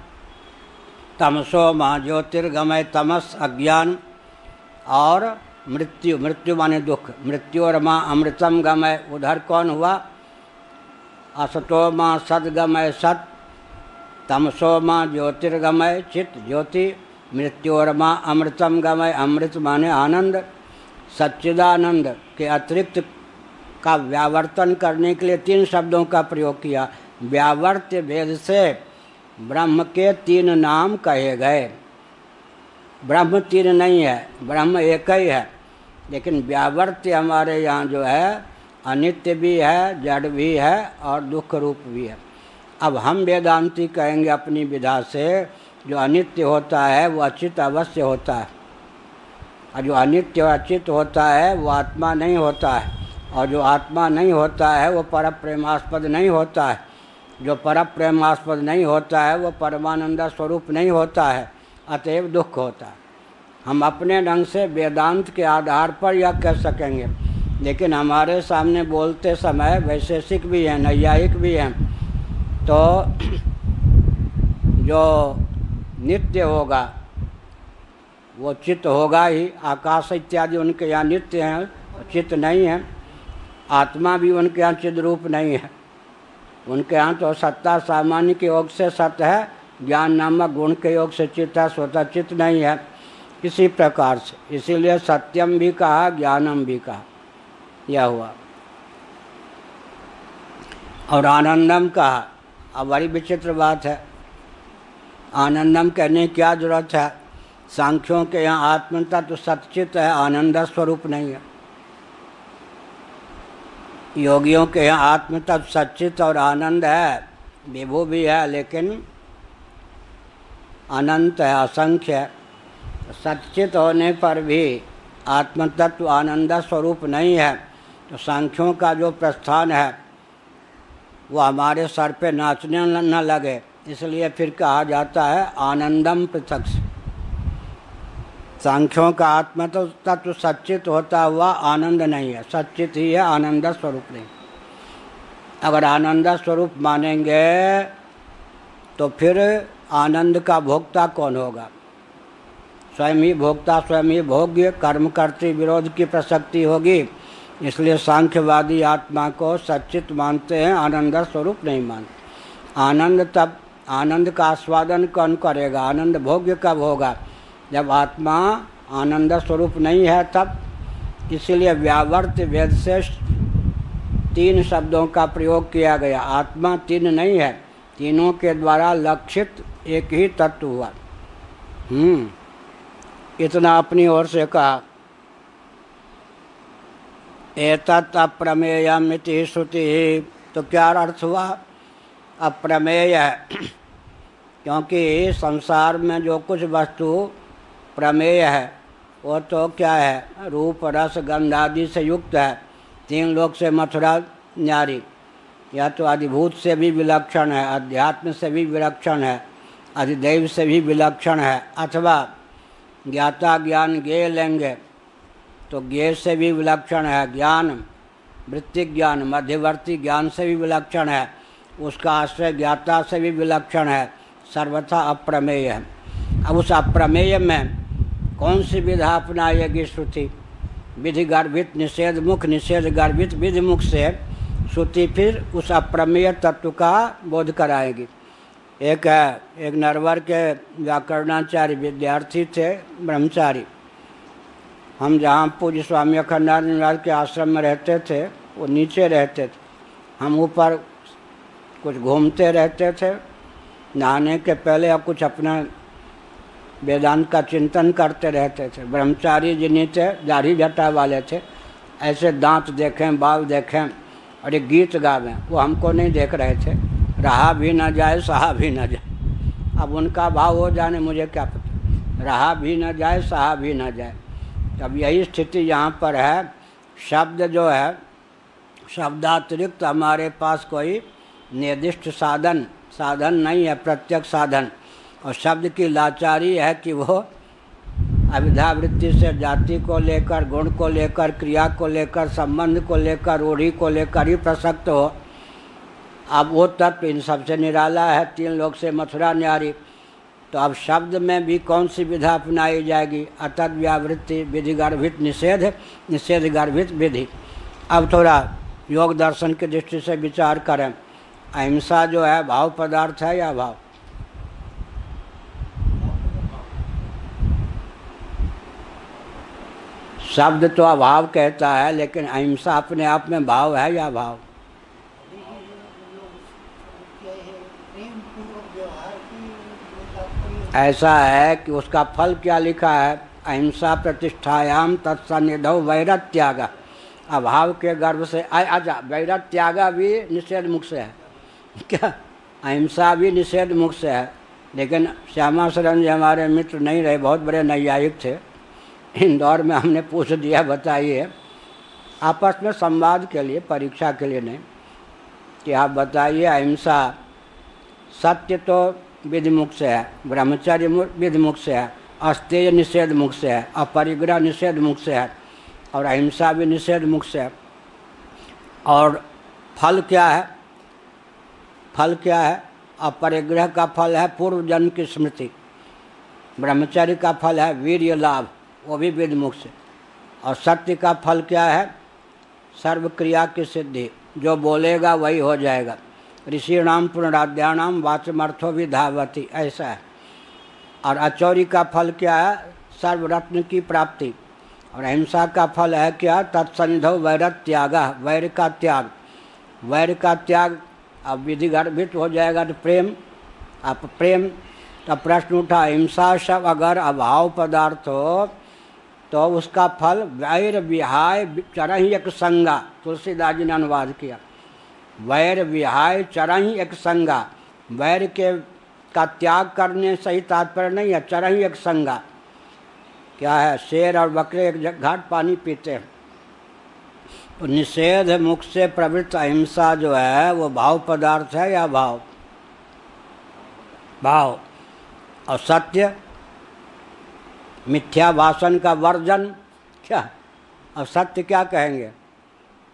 Speaker 1: तमसो माँ ज्योतिर्गमय तमस अज्ञान, और मृत्यु, मृत्यु माने दुख, मृत्यु और माँ अमृतम गमय, उधर कौन हुआ? असतो माँ सद्गमय सत, तमसो माँ ज्योतिर्गमय चित ज्योति, मृत्यु और माँ अमृतम गमय, अमृत माने आनंद। सच्चिदानंद के अतिरिक्त का व्यावर्तन करने के लिए 3 शब्दों का प्रयोग किया। व्यावर्त्य भेद से ब्रह्म के 3 नाम कहे गए। ब्रह्म 3 नहीं है, ब्रह्म एक ही है, लेकिन व्यावर्त्य हमारे यहाँ जो है अनित्य भी है, जड़ भी है और दुख रूप भी है। अब हम वेदांती कहेंगे अपनी विधा से, जो अनित्य होता है वो अचित अवश्य होता है, और जो अनित्य और अचित होता है वो आत्मा नहीं होता है, और जो आत्मा नहीं होता है वो पर प्रेमास्पद नहीं होता है, जो पर प्रेमास्पद नहीं होता है वो परमानंद स्वरूप नहीं होता है, अतएव दुख होता है। हम अपने ढंग से वेदांत के आधार पर यह कह सकेंगे, लेकिन हमारे सामने बोलते समय वैशेषिक भी हैं, नैयायिक भी हैं, तो जो नित्य होगा वो चित्त होगा ही। आकाश इत्यादि उनके यहाँ नित्य हैं, चित्त नहीं है। आत्मा भी उनके यहाँ चिद रूप नहीं है, उनके यहाँ तो सत्ता सामान्य के योग से सत्य है, ज्ञान नामक गुण के योग से चित्त है, स्वतः चित्त नहीं है। इसी प्रकार से इसीलिए सत्यम भी कहा, ज्ञानम भी कहा, यह हुआ। और आनंदम कहा। अब बड़ी विचित्र बात है, आनंदम कहने की क्या जरूरत है? सांख्यों के यहाँ आत्म तत्व सच्चित है, आनंद स्वरूप नहीं है। योगियों के यहाँ आत्म तत्व सच्चित और आनंद है, विभु भी है, लेकिन अनंत है, असंख्य है। सच्चित होने पर भी आत्म तत्व आनंद स्वरूप नहीं है, तो सांख्यों का जो प्रस्थान है वो हमारे सर पे नाचने न लगे, इसलिए फिर कहा जाता है आनंदम पृथक से। सांख्यों का आत्म तत्व सच्चित होता हुआ आनंद नहीं है, सच्चित ही है, आनंद स्वरूप नहीं। अगर आनंद स्वरूप मानेंगे तो फिर आनंद का भोक्ता कौन होगा? स्वयं ही भोक्ता, स्वयं ही भोग्य, कर्म कर्तृ विरोध की प्रसक्ति होगी। इसलिए सांख्यवादी आत्मा को सच्चित मानते हैं, आनंद स्वरूप नहीं मानते। आनंद तब, आनंद का आस्वादन कौन करेगा? आनंद भोग्य कब होगा? जब आत्मा आनंद स्वरूप नहीं है तब। इसलिए व्यावर्त वेद से 3 शब्दों का प्रयोग किया गया। आत्मा 3 नहीं है, तीनों के द्वारा लक्षित एक ही तत्व हुआ। इतना अपनी ओर से कहा। एतत् अप्रमेयम् इति श्रुति, तो क्या अर्थ हुआ? अप्रमेय है, क्योंकि संसार में जो कुछ वस्तु प्रमेय है वो तो क्या है? रूप रस गंध आदि से युक्त है। 3 लोक से मथुरा न्यारी, या तो अधिभूत से भी विलक्षण है, अध्यात्म से भी विलक्षण है, अधिदैव से भी विलक्षण है, अथवा ज्ञाता ज्ञान ज्ञेय लेंगे तो ज्ञेय से भी विलक्षण है, ज्ञान वृत्तिक ज्ञान मध्यवर्ती ज्ञान से भी विलक्षण है, उसका आश्रय ज्ञाता से भी विलक्षण है, सर्वथा अप्रमेय है। अब उस अप्रमेय में कौन सी विधा अपनाएगी श्रुति? विधि गर्भित निषेध मुख, निषेध गर्भित विधि मुख से श्रुति फिर उस अप्रमेय तत्व का बोध कराएगी। एक नरवर के व्याकरणाचार्य विद्यार्थी थे, ब्रह्मचारी। हम जहाँ पूज्य स्वामी अखंडानंद महाराज के आश्रम में रहते थे वो नीचे रहते थे, हम ऊपर कुछ घूमते रहते थे। नहाने के पहले अब कुछ अपना वेदांत का चिंतन करते रहते थे। ब्रह्मचारी जिन्हीं थे, दाढ़ी जटा वाले थे, ऐसे दांत देखें, बाल देखें और एक गीत गावें, वो हमको नहीं देख रहे थे। रहा भी न जाए सहा भी न जाए, अब उनका भाव हो जाने मुझे क्या पता। रहा भी न जाए सहा भी न जाए, अब यही स्थिति यहाँ पर है। शब्द जो है, शब्दातिरिक्त हमारे पास कोई निर्दिष्ट साधन नहीं है, प्रत्यक्ष साधन। और शब्द की लाचारी है कि वो अविधा वृत्ति से जाति को लेकर, गुण को लेकर, क्रिया को लेकर, संबंध को लेकर, रूढ़ी को लेकर ही प्रसक्त हो। अब वो तत्व इन सबसे निराला है, 3 लोक से मथुरा न्यारी। तो अब शब्द में भी कौन सी विधा अपनाई जाएगी? अतद व्यावृत्ति विधि गर्भित निषेध, निषेध गर्भित विधि। अब थोड़ा योग दर्शन की दृष्टि से विचार करें। अहिंसा जो है भाव पदार्थ है या भाव? शब्द तो अभाव कहता है, लेकिन अहिंसा अपने आप में भाव है या भाव? ऐसा है कि उसका फल क्या लिखा है? अहिंसा प्रतिष्ठायाम तत्सन्निधौ वैरत्याग। अभाव के गर्भ से अच्छा, वैरत्याग भी निषेध मुख से है क्या? अहिंसा भी निषेध मुख से है। लेकिन श्यामा शरण जी हमारे मित्र नहीं रहे, बहुत बड़े नैयायिक थे। इंदौर में हमने पूछ दिया, बताइए, आपस में संवाद के लिए, परीक्षा के लिए नहीं, कि आप बताइए अहिंसा सत्य तो विधि मुख से है, ब्रह्मचर्य विधि मुख से है, अस्तेय निषेध मुख से है, अपरिग्रह निषेध मुख से है, और अहिंसा भी निषेध मुख से है। और फल क्या है? फल क्या है? अपरिग्रह का फल है पूर्व जन्म की स्मृति, ब्रह्मचर्य का फल है वीर्य लाभ, वो भी विधि मुख से। और सत्य का फल क्या है? सर्व क्रिया की सिद्धि, जो बोलेगा वही हो जाएगा। ऋषिणाम पुनराद्यानाम वाचमर्थो विधावती, ऐसा है। और अचौरी का फल क्या है? सर्वरत्न की प्राप्ति। और अहिंसा का फल है क्या? तत्सन्निधौ वैरत्याग, वैर का त्याग। वैर का त्याग अब विधि गर्भित हो जाएगा तो प्रेम। आप प्रेम का प्रश्न उठा, अहिंसा सब अगर अभाव पदार्थ हो तो उसका फल वैर विहाय चरहि एक संगा, तुलसीदास जी ने अनुवाद किया। वैर विहाय चरहि एक संगा, वैर के का त्याग करने से ही तात्पर्य नहीं है, चरहि एक संगा। क्या है? शेर और बकरे एक घाट पानी पीते हैं। तो निषेध मुख से प्रवृत्त अहिंसा जो है वो भाव पदार्थ है या भाव? भाव। और सत्य मिथ्या भाषण का वर्जन, क्या? और सत्य क्या कहेंगे?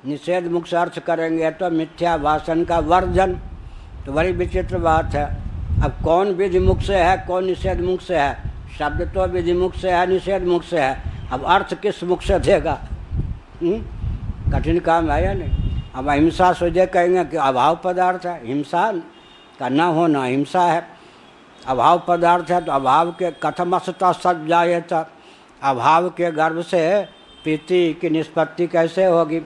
Speaker 1: निषेध मुख से अर्थ करेंगे तो मिथ्या भाषण का वर्जन। तो बड़ी विचित्र बात है। अब कौन विधि मुख से है, कौन निषेध मुख से है? शब्द तो विधि मुख से है, निषेध मुख से है। अब अर्थ किस मुख से देगा? कठिन काम है या नहीं? अब अहिंसा सोचे कहेंगे कि अभाव पदार्थ है, हिंसा का न होना हिंसा है। अभाव पदार्थ है तो अभाव के कथमसता सज जाए तो अभाव के गर्भ से प्रीति की निष्पत्ति कैसे होगी?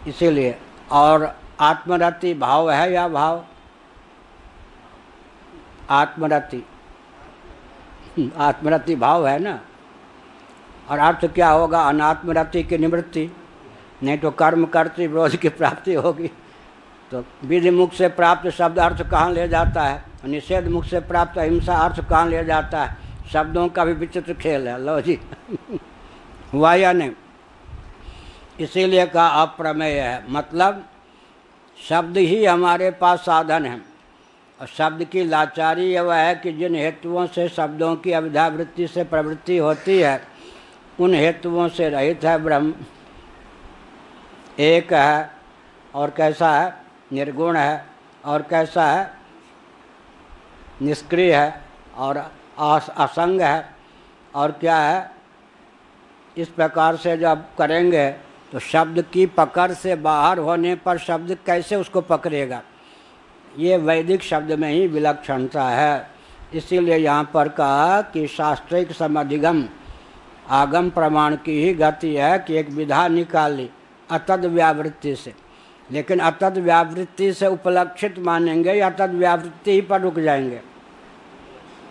Speaker 1: इसीलिए। और आत्मरति भाव है या भाव? आत्मरति, आत्मरति भाव है ना। और अर्थ क्या होगा? अनात्मरति की निवृत्ति, नहीं तो कर्म करती विरोध की प्राप्ति होगी। तो विधि मुख से प्राप्त शब्द अर्थ कहाँ ले जाता है? निषेध मुख से प्राप्त अहिंसा अर्थ कहाँ ले जाता है? शब्दों का भी विचित्र खेल है। लो जी हुआ या नहीं? इसीलिए कहा अप्रमेय है, मतलब शब्द ही हमारे पास साधन है। और शब्द की लाचारी यह है कि जिन हेतुओं से शब्दों की अविधावृत्ति से प्रवृत्ति होती है उन हेतुओं से रहित है ब्रह्म। एक है और कैसा है? निर्गुण है। और कैसा है? निष्क्रिय है और असंग है। और क्या है? इस प्रकार से जब करेंगे तो शब्द की पकड़ से बाहर होने पर शब्द कैसे उसको पकड़ेगा? ये वैदिक शब्द में ही विलक्षणता है। इसीलिए यहाँ पर कहा कि शास्त्रिक समधिगम आगम प्रमाण की ही गति है कि एक विधा निकाली अतद व्यावृत्ति से। लेकिन अतद व्यावृत्ति से उपलक्षित मानेंगे या अतद व्यावृत्ति ही पर रुक जाएंगे?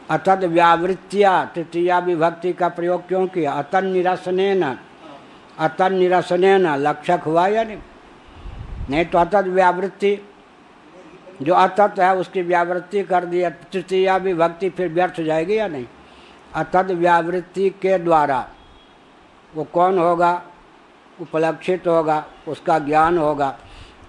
Speaker 1: अतद व्यावृत्तिया तृतीया विभक्ति का प्रयोग क्यों किया? अतन निरसनेन, अतन निरसनेन लक्षक हुआ या नहीं? नहीं तो अतद व्यावृत्ति, जो अतत है उसकी व्यावृत्ति कर दिया, तृतीया विभक्ति फिर व्यर्थ जाएगी या नहीं? अतद व्यावृत्ति के द्वारा वो कौन होगा? उपलक्षित होगा, उसका ज्ञान होगा।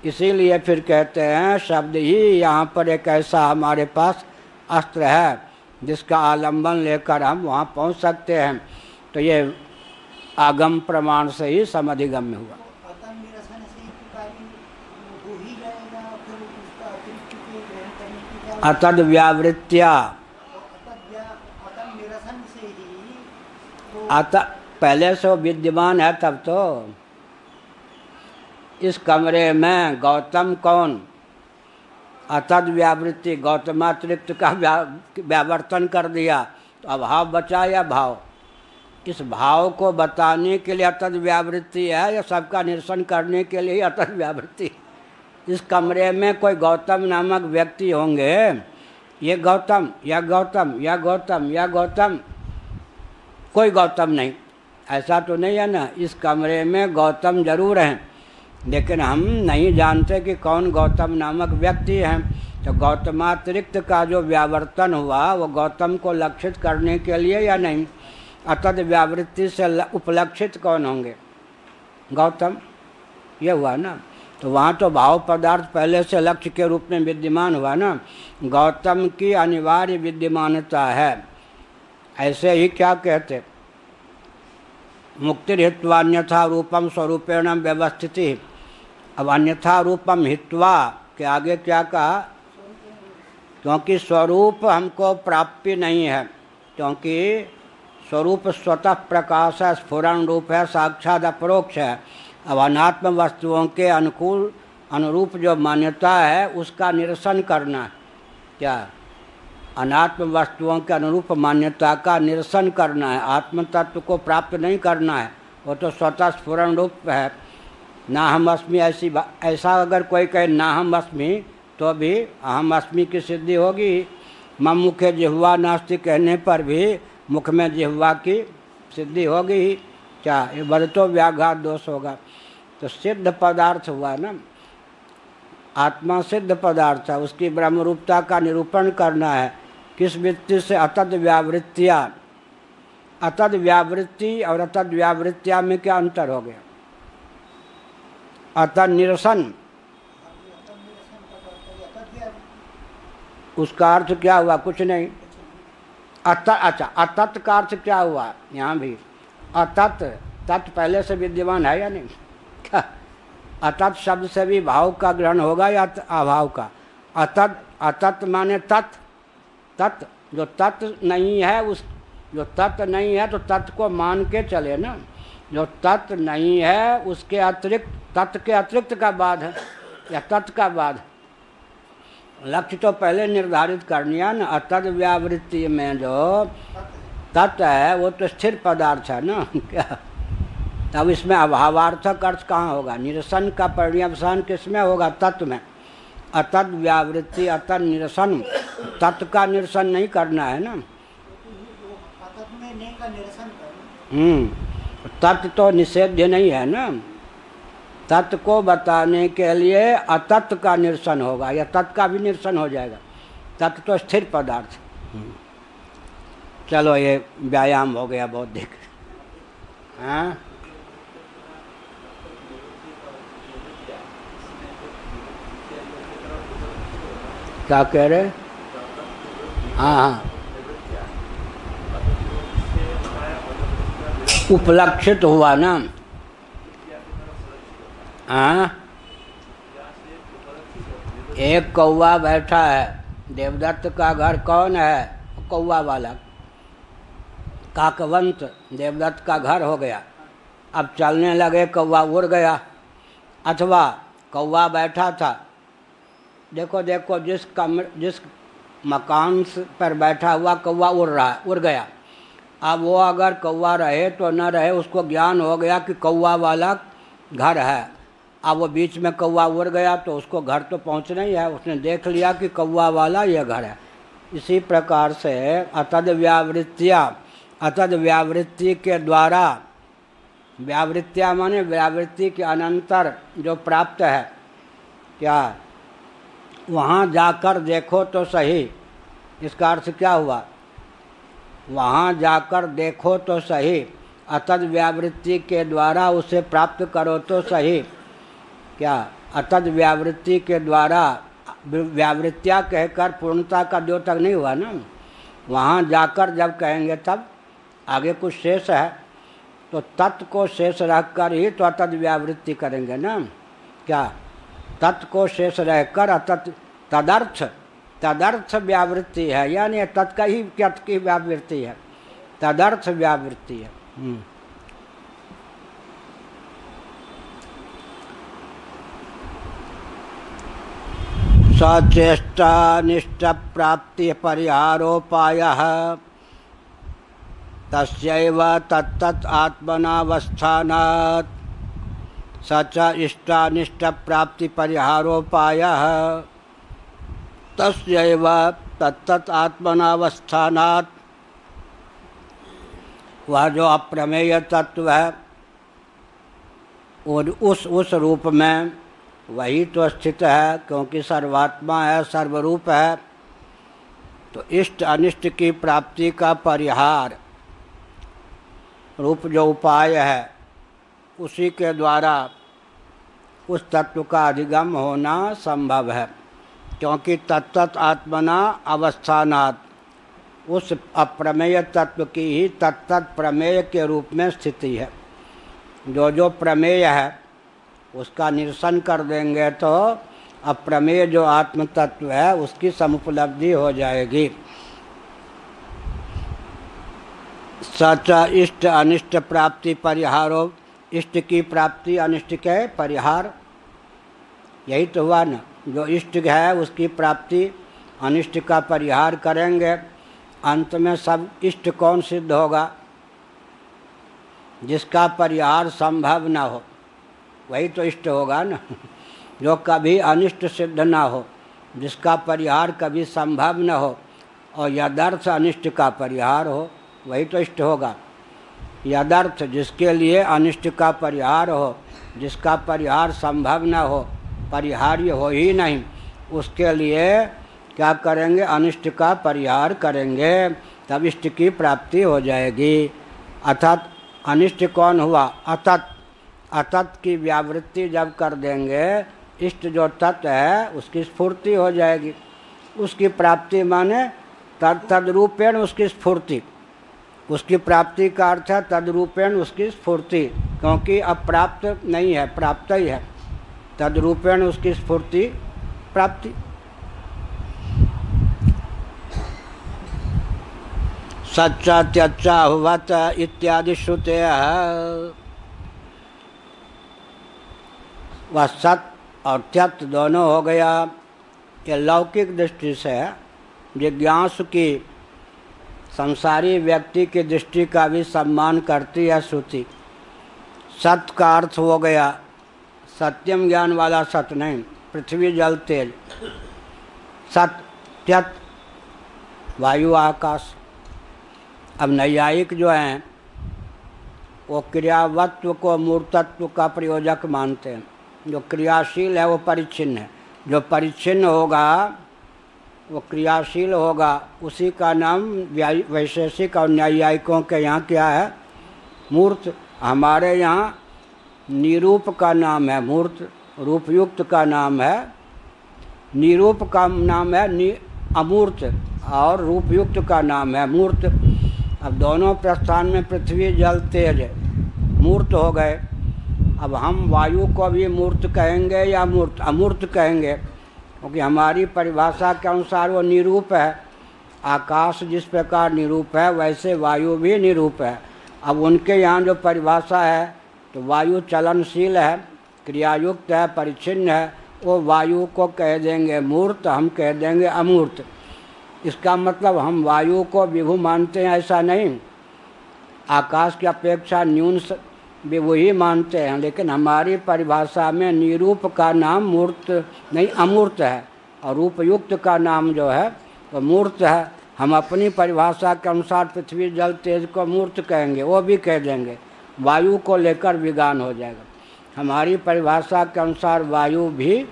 Speaker 1: इसीलिए फिर कहते हैं शब्द ही यहाँ पर एक ऐसा हमारे पास अस्त्र है जिसका आलंबन लेकर हम वहाँ पहुँच सकते हैं। तो ये आगम प्रमाण से ही समधिगम्य हुआ। अतद व्यावृत्या
Speaker 3: निरसन से ही तो
Speaker 1: अत पहले से वो विद्यमान है तब तो। इस कमरे में गौतम कौन? अतद व्यावृत्ति, गौतमातिरिक्त का व्यावर्तन कर दिया तो अभाव बचा या भाव? इस भाव को बताने के लिए अतद व्यावृत्ति है या सबका निरसन करने के लिए अतद व्यावृत्ति? इस कमरे में कोई गौतम नामक व्यक्ति होंगे, ये गौतम या गौतम या गौतम या गौतम, कोई गौतम नहीं, ऐसा तो नहीं है ना। इस कमरे में गौतम जरूर हैं, लेकिन हम नहीं जानते कि कौन गौतम नामक व्यक्ति हैं। तो गौतमातिरिक्त का जो व्यावर्तन हुआ वो गौतम को लक्षित करने के लिए या नहीं? अतद व्यावृत्ति से उपलक्षित कौन होंगे? गौतम, ये हुआ ना। तो वहाँ तो भाव पदार्थ पहले से लक्ष्य के रूप में विद्यमान हुआ ना। गौतम की अनिवार्य विद्यमानता है। ऐसे ही क्या कहते, मुक्ति हित्वा अन्यथा रूपम स्वरूपेण व्यवस्थिति। अब अन्यथा रूपम हित्वा के आगे क्या कहा? क्योंकि स्वरूप हमको प्राप्ति नहीं है, क्योंकि स्वरूप स्वतः प्रकाश है, स्फुरण रूप है, साक्षात अपरोक्ष है। अब अनात्म वस्तुओं के अनुकूल अनुरूप जो मान्यता है उसका निरसन करना है। क्या? अनात्म वस्तुओं के अनुरूप मान्यता का निरसन करना है, आत्म तत्व को प्राप्त नहीं करना है। वो तो स्वतः स्फुरण रूप है। ना हम अस्मि, ऐसा अगर कोई कहे ना हम अस्मि तो भी अहम अस्मि की सिद्धि होगी। मम मुखे जिह्वा नास्ति कहने पर भी मुख में जिह्वा की सिद्धि होगी ही। क्या? ये बरतो व्याघात दोष होगा। तो सिद्ध पदार्थ हुआ ना, आत्मा सिद्ध पदार्थ है, उसकी ब्रह्मरूपता का निरूपण करना है। किस वृत्ति से? अतद व्यावृत्तिया। अतद व्यावृत्ति और अतद व्यावृत्तिया में क्या अंतर हो गया? अतद निरसन, उसका अर्थ क्या हुआ? कुछ नहीं। अच्छा, अतत का अर्थ क्या हुआ? यहाँ भी अतत, तत् पहले से विद्यमान है या नहीं? क्या अतत शब्द से भी भाव का ग्रहण होगा या अभाव का? अतत, अतत माने तत्, तत् जो तत् नहीं है, उस जो तत् नहीं है तो तत् को मान के चले ना। जो तत् नहीं है उसके अतिरिक्त, तत् के अतिरिक्त का बाद है या तत् का बाद है। लक्ष्य तो पहले निर्धारित करनी है ना। अतद व्यावृत्ति में जो तत्व है वो तो स्थिर पदार्थ है ना। क्या? तब इसमें अभावार्थक अर्थ कहाँ होगा? निरसन का पर्यवसान किसमें होगा? तत्व में। अतद व्यावृत्ति, अतद निरसन, तत्व का निरसन नहीं करना है ना। तत्व तो निषेध्य नहीं है ना। तत्व को बताने के लिए अतत्व का निरसन होगा या तत्व का भी निरसन हो जाएगा। तत्व तो स्थिर पदार्थ। चलो ये व्यायाम हो गया बहुत देख। हाँ, क्या कह रहे? हाँ हाँ, उपलक्षित हुआ ना। हाँ, एक कौवा बैठा है। देवदत्त का घर कौन है? कौवा वाला। काकवंत देवदत्त का घर हो गया। अब चलने लगे, कौवा उड़ गया। अथवा कौवा बैठा था, देखो देखो जिस मकान पर बैठा हुआ कौवा उड़ रहा है, उड़ गया। अब वो अगर कौवा रहे तो न रहे, उसको ज्ञान हो गया कि कौवा वाला घर है। अब वो बीच में कौवा उड़ गया तो उसको घर तो पहुंचना ही है, उसने देख लिया कि कौवा वाला ये घर है। इसी प्रकार से अतद व्यावृत्तिया, अतद व्यावृत्ति के द्वारा, व्यावृत्तिया माने व्यावृत्ति के अनंतर जो प्राप्त है, क्या? वहाँ जाकर देखो तो सही। इसका अर्थ क्या हुआ? वहाँ जाकर देखो तो सही, अतद व्यावृत्ति के द्वारा उसे प्राप्त करो तो सही। क्या? अतद व्यावृत्ति के द्वारा, व्यावृत्तियाँ कहकर पूर्णता का द्योतक नहीं हुआ ना। वहाँ जाकर जब कहेंगे तब आगे कुछ शेष है, तो तत्व को शेष रखकर ही तो अतद व्यावृत्ति करेंगे ना। क्या? तत्व को शेष रहकर अतत, तदर्थ तदर्थ व्यावृत्ति है, यानी तत्का ही अर्थ की व्यावृत्ति है, तदर्थ व्यावृत्ति है। सचेष्टानिष्ट प्राप्ति परिहारोपायः तस्यैव तत्तत् आत्मनावस्थानात् सच इष्टानिष्ट प्राप्ति परिहारोपायः तस्यैव तत्तत् आत्मनावस्थानात्। वह जो अप्रमेय तत्व है और उस रूप में वही तो स्थित है, क्योंकि सर्वात्मा है, सर्वरूप है। तो इष्ट अनिष्ट की प्राप्ति का परिहार रूप जो उपाय है, उसी के द्वारा उस तत्व का अधिगम होना संभव है, क्योंकि तत्तत् आत्मना अवस्थानात् उस अप्रमेय तत्व की ही तत्तत् प्रमेय के रूप में स्थिति है। जो जो प्रमेय है उसका निरसन कर देंगे तो अप्रमेय जो आत्म तत्व है उसकी समुपलब्धि हो जाएगी। सच इष्ट अनिष्ट प्राप्ति परिहारो, इष्ट की प्राप्ति अनिष्ट के परिहार, यही तो हुआ ना। जो इष्ट है उसकी प्राप्ति, अनिष्ट का परिहार करेंगे, अंत में सब इष्ट कौन सिद्ध होगा? जिसका परिहार संभव न हो वही तो इष्ट होगा ना। जो कभी अनिष्ट सिद्ध न हो, जिसका परिहार कभी संभव न हो और यदर्थ अनिष्ट का परिहार हो, वही तो इष्ट होगा। यदर्थ जिसके लिए अनिष्ट का परिहार हो, जिसका परिहार संभव न हो, परिहार्य हो ही नहीं, उसके लिए क्या करेंगे? अनिष्ट का परिहार करेंगे, तब इष्ट की प्राप्ति हो जाएगी। अर्थात अनिष्ट कौन हुआ? अतत। अतत की व्यावृत्ति जब कर देंगे, इष्ट जो तत्व है उसकी स्फूर्ति हो जाएगी। उसकी प्राप्ति माने तद्रूपेण उसकी स्फूर्ति, उसकी प्राप्ति का अर्थ है तद्रूपेण उसकी स्फूर्ति, क्योंकि अब प्राप्त नहीं है, प्राप्त ही है। तद्रूपेण उसकी स्फूर्ति प्राप्ति। सच्चा त्यच्चा हुवत इत्यादि श्रुतयः। वह सत और त्यक्त दोनों हो गया। ये लौकिक दृष्टि से है। जिज्ञासु की, संसारी व्यक्ति की दृष्टि का भी सम्मान करती है श्रुति। सत का अर्थ हो गया सत्यम ज्ञान वाला सत नहीं, पृथ्वी जल तेज। सत त्यक्त वायु आकाश। अब नैयायिक जो हैं वो क्रियावत्व को मूर्तत्व का प्रयोजक मानते हैं। जो क्रियाशील है वो परिच्छिन्न है, जो परिच्छिन्न होगा वो क्रियाशील होगा, उसी का नाम वैशेषिक और न्यायिकों के यहाँ क्या है? मूर्त। हमारे यहाँ निरूप का नाम है मूर्त, रूपयुक्त का नाम है निरूप, का नाम है अमूर्त, और रूपयुक्त का नाम है मूर्त। अब दोनों प्रस्थान में पृथ्वी जल तेज मूर्त हो गए। अब हम वायु को भी मूर्त कहेंगे या मूर्त अमूर्त कहेंगे? क्योंकि हमारी परिभाषा के अनुसार वो निरूप है। आकाश जिस प्रकार निरूप है वैसे वायु भी निरूप है। अब उनके यहाँ जो परिभाषा है तो वायु चलनशील है, क्रियायुक्त है, परिच्छिन्न है, वो वायु को कह देंगे मूर्त, हम कह देंगे अमूर्त। इसका मतलब हम वायु को विभु मानते हैं ऐसा नहीं, आकाश की अपेक्षा न्यून विभु ही मानते हैं। लेकिन हमारी परिभाषा में निरूप का नाम मूर्त नहीं अमूर्त है, और रूपयुक्त का नाम जो है वो मूर्त है। हम अपनी परिभाषा के अनुसार पृथ्वी जल तेज को मूर्त कहेंगे, वो भी कह देंगे, वायु को लेकर विज्ञान हो जाएगा। हमारी परिभाषा के अनुसार वायु भी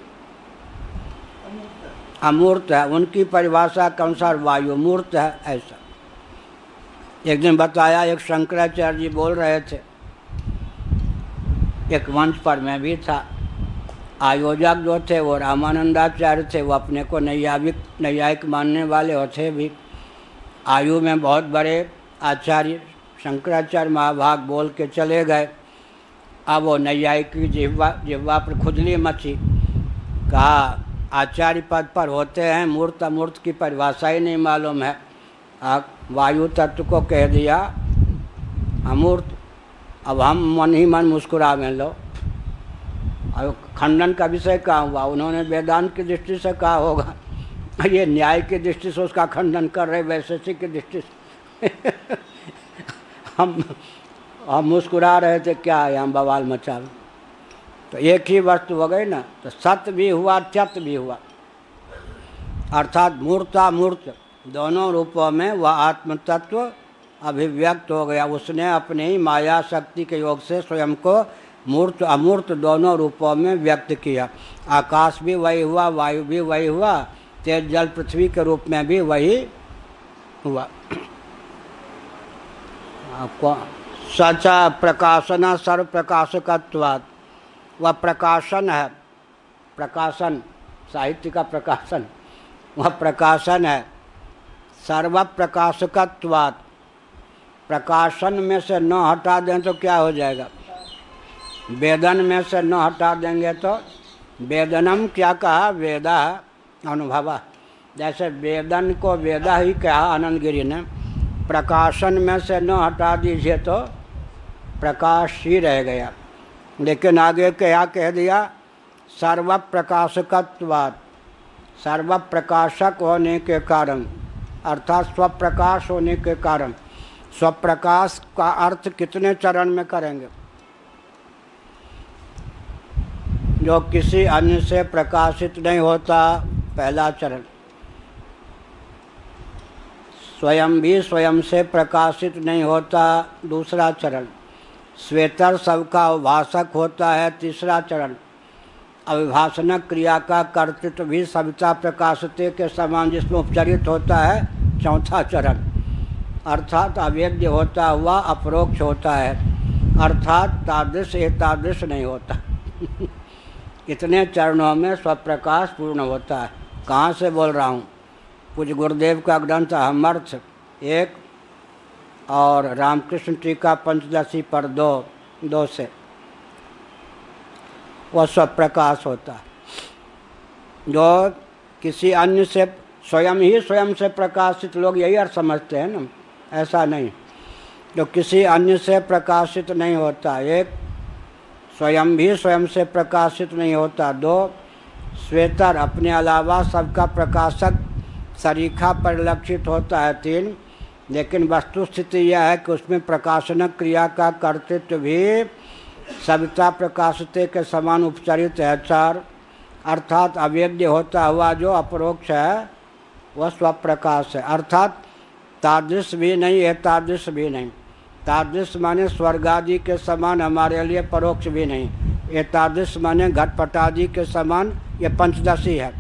Speaker 1: अमूर्त है, उनकी परिभाषा के अनुसार वायु मूर्त है। ऐसा एक दिन बताया, एक शंकराचार्य जी बोल रहे थे, एक मंच पर मैं भी था। आयोजक जो थे वो रामानंदाचार्य थे, वो अपने को नैयायिक मानने वाले और थे भी। आयु में बहुत बड़े आचार्य शंकराचार्य महाभाग बोल के चले गए। अब वो नैयायिक की जिह्वा पर खुजली मची। कहा आचार्य पद पर होते हैं, मूर्त अमूर्त की परिभाषा ही नहीं मालूम है। वायु तत्व को कह दिया अमूर्त, अब हम मन ही मन मुस्कुरावे लो। और खंडन का विषय कहाँ हुआ? उन्होंने वेदांत की दृष्टि से कहा होगा, ये न्याय की दृष्टि से उसका खंडन कर रहे, वैशेषिक की दृष्टि से हम मुस्कुरा रहे थे, क्या है हम बवाल मचा रहे। तो एक ही वस्तु हो गई ना, तो सत्य भी हुआ, त्यक्त भी हुआ, अर्थात मूर्तामूर्त दोनों रूपों में वह आत्म तत्व अभिव्यक्त हो गया। उसने अपने ही माया शक्ति के योग से स्वयं को मूर्त अमूर्त दोनों रूपों में व्यक्त किया। आकाश भी वही हुआ, वायु भी वही हुआ, तेज जल पृथ्वी के रूप में भी वही हुआ। सचा प्रकाशन सर्व प्रकाशकत्वात्, वह प्रकाशन है, प्रकाशन साहित्य का प्रकाशन, वह प्रकाशन है। सर्व प्रकाशकत्वात्, प्रकाशन में से न हटा दें तो क्या हो जाएगा? वेदन में से न हटा देंगे तो वेदनम क्या कहा? वेदा अनुभव। जैसे वेदन को वेदा ही कहा आनंद गिरी ने, प्रकाशन में से न हटा दीजिए तो प्रकाश ही रह गया। लेकिन आगे क्या कह दिया? सर्व प्रकाशकत्वात्, सर्व प्रकाशक होने के कारण, अर्थात स्वप्रकाश होने के कारण। स्वप्रकाश का अर्थ कितने चरण में करेंगे? जो किसी अन्य से प्रकाशित नहीं होता, पहला चरण। स्वयं भी स्वयं से प्रकाशित नहीं होता, दूसरा चरण। श्वेतर सबका अभिभाषक होता है, तीसरा चरण। अभिभाषणक क्रिया का कर्तृत्व भी सविता प्रकाशते के समान जिसमें उपचरित होता है, चौथा चरण। अर्थात अवेद्य होता हुआ अपरोक्ष होता है, अर्थात तादृश एतादृश नहीं होता। इतने चरणों में स्वप्रकाश पूर्ण होता है। कहाँ से बोल रहा हूँ? कुछ गुरुदेव का ग्रंथ अहमर्थ 1 और रामकृष्ण टीका पंचदशी पर 2 से वह स्वप्रकाश होता है। जो किसी अन्य से स्वयं ही स्वयं से प्रकाशित, लोग यही अर्थ समझते हैं ना, ऐसा नहीं। जो किसी अन्य से प्रकाशित नहीं होता, 1 स्वयं भी स्वयं से प्रकाशित नहीं होता, 2 श्वेतर अपने अलावा सबका प्रकाशक सरीखा परिलक्षित होता है, 3 लेकिन वस्तु स्थिति यह है कि उसमें प्रकाशनक क्रिया का कर्तृत्व भी सविता प्रकाशते के समान उपचरित है, 4 अर्थात अवेद्य होता हुआ जो अपरोक्ष है वह स्वप्रकाश है। अर्थात तादृश भी नहीं है, तादृश भी नहीं। तादृश माने स्वर्ग आदि के समान हमारे लिए परोक्ष भी नहीं, ये तादृश माने घटपट आदि के समान, ये पंचदशी है।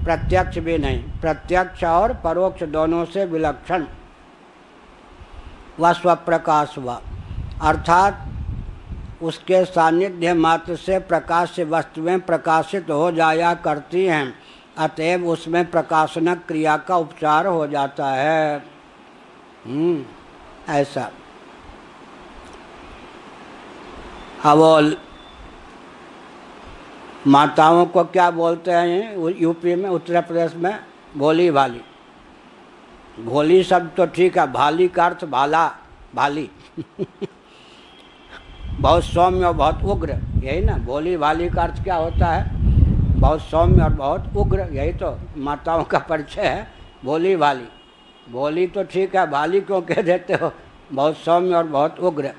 Speaker 1: प्रत्यक्ष भी नहीं, प्रत्यक्ष और परोक्ष दोनों से विलक्षण वह स्वप्रकाश हुआ। अर्थात उसके सानिध्य मात्र से प्रकाश वस्तुएं प्रकाशित हो जाया करती हैं, अतएव उसमें प्रकाशनक क्रिया का उपचार हो जाता है। ऐसा। अब माताओं को क्या बोलते हैं यूपी में, उत्तर प्रदेश में? भोली भाली। भोली शब्द तो ठीक है, भाली का अर्थ भाला, भाली। बहुत सौम्य और बहुत उग्र, यही ना। भोली भाली का अर्थ क्या होता है? बहुत सौम्य और बहुत उग्र, यही तो माताओं का परिचय है, भोली भाली। भोली तो ठीक है, भाली क्यों कह देते हो? बहुत सौम्य और बहुत उग्र।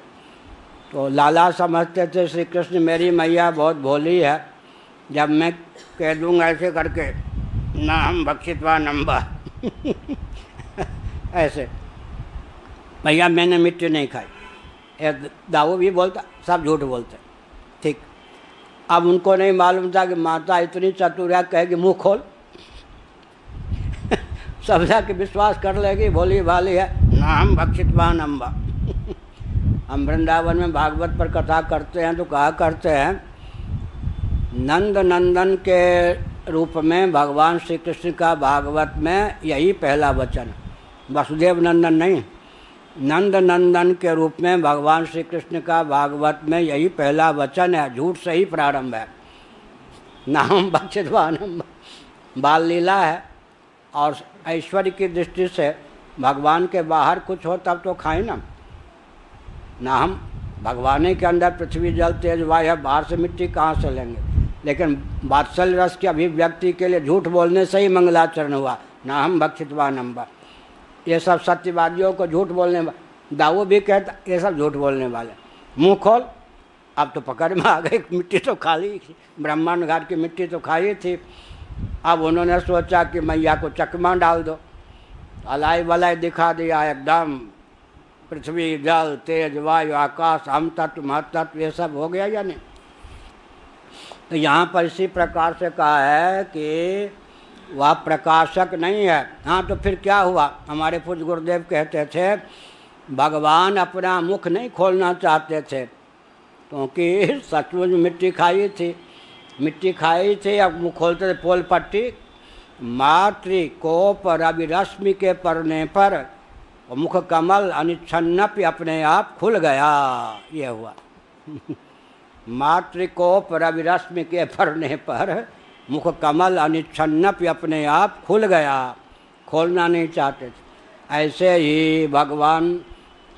Speaker 1: तो लाला समझते थे श्री कृष्ण मेरी मैया बहुत भोली है, जब मैं कह दूँगा ऐसे करके, ना हम भक्षितवा नम्बा ऐसे, भैया मैंने मिट्टी नहीं खाई, दाऊ भी बोलता, सब झूठ बोलते। ठीक। अब उनको नहीं मालूम था कि माता इतनी चतुर है, कहेगी मुँह खोल सब जाके विश्वास कर लेगी भोली भाली है, ना हम भक्षितवान अम्बा। हम वृंदावन में भागवत पर कथा करते हैं तो कहा करते हैं, नंद नंदन के रूप में भगवान श्री कृष्ण का भागवत में यही पहला वचन, वसुदेव नंदन नहीं, नंद नंदन के रूप में भगवान श्री कृष्ण का भागवत में यही पहला वचन है, झूठ से ही प्रारंभ है। नाहम भक्षितवानम बाल लीला है, और ऐश्वर्य की दृष्टि से भगवान के बाहर कुछ हो तब तो खाएं ना हम। भगवान के अंदर पृथ्वी जल तेज वायु है, बाहर से मिट्टी कहाँ से लेंगे। लेकिन वात्सल्य रस की अभिव्यक्ति के लिए झूठ बोलने से ही मंगलाचरण हुआ, ना हम भक्षितवानम। ये सब सत्यवादियों को झूठ बोलने, दाऊ भी कहता ये सब झूठ बोलने वाले। मुँह खोल, अब तो पकड़ में आ गई, मिट्टी तो खा ली, ब्रह्मांड घाट की मिट्टी तो खाई थी। अब उन्होंने सोचा कि मैया को चकमा डाल दो, अलाई वलाई दिखा दिया एकदम, पृथ्वी जल तेज वायु आकाश हम तत्व महतत्व ये सब हो गया या नहीं। तो यहाँ पर इसी प्रकार से कहा है कि वह प्रकाशक नहीं है। हाँ तो फिर क्या हुआ, हमारे पूज्य गुरुदेव कहते थे भगवान अपना मुख नहीं खोलना चाहते थे, क्योंकि सचमुच मिट्टी खाई थी, मिट्टी खाई थी। अब मुँह खोलते थे पोल पट्टी, मातृ कोप रवि रश्मि के पड़ने पर मुख कमल अनिच्छन्नप अपने आप खुल गया, ये हुआ। मातृकोप रवि रश्मि के पड़ने पर मुख कमल अनिच्छन्नप अपने आप खुल गया, खोलना नहीं चाहते थे। ऐसे ही भगवान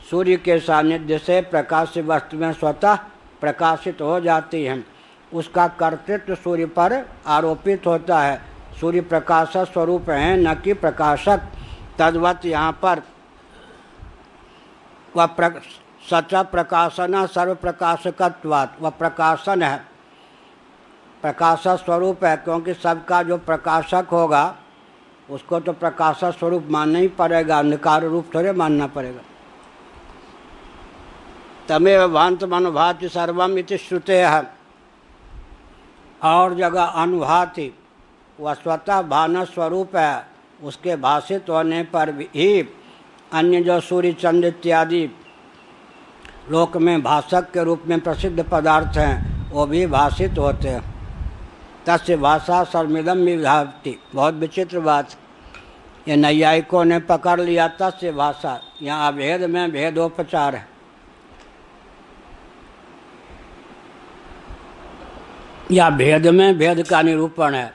Speaker 1: सूर्य के सानिध्य से प्रकाश वस्तु में स्वतः प्रकाशित हो जाती हैं, उसका कर्तृत्व सूर्य पर आरोपित होता है। सूर्य प्रकाशक स्वरूप हैं, न कि प्रकाशक। तद्वत यहाँ पर वह सच प्रकाशन सर्व प्रकाशकत्वात्, वह प्रकाशन है, प्रकाशक स्वरूप है, क्योंकि सबका जो प्रकाशक होगा उसको तो प्रकाशक स्वरूप मानना ही पड़ेगा, अंधकार रूप थोड़े मानना पड़ेगा। तमेव भांति अनुभाति सर्वम इति श्रुते है, और जगह अनुभाति, वह स्वतः भान स्वरूप है, उसके भाषित होने पर ही अन्य जो सूर्य चंद्र इत्यादि लोक में भाषक के रूप में प्रसिद्ध पदार्थ हैं वो भी भाषित होते हैं। तस्य भाषा सर्वमिदं विभाति, बहुत विचित्र बात, ये नैयायिकों ने पकड़ लिया तस्य भाषा, यहाँ अभेद में भेदोपचार है। या भेद में भेद का निरूपण है।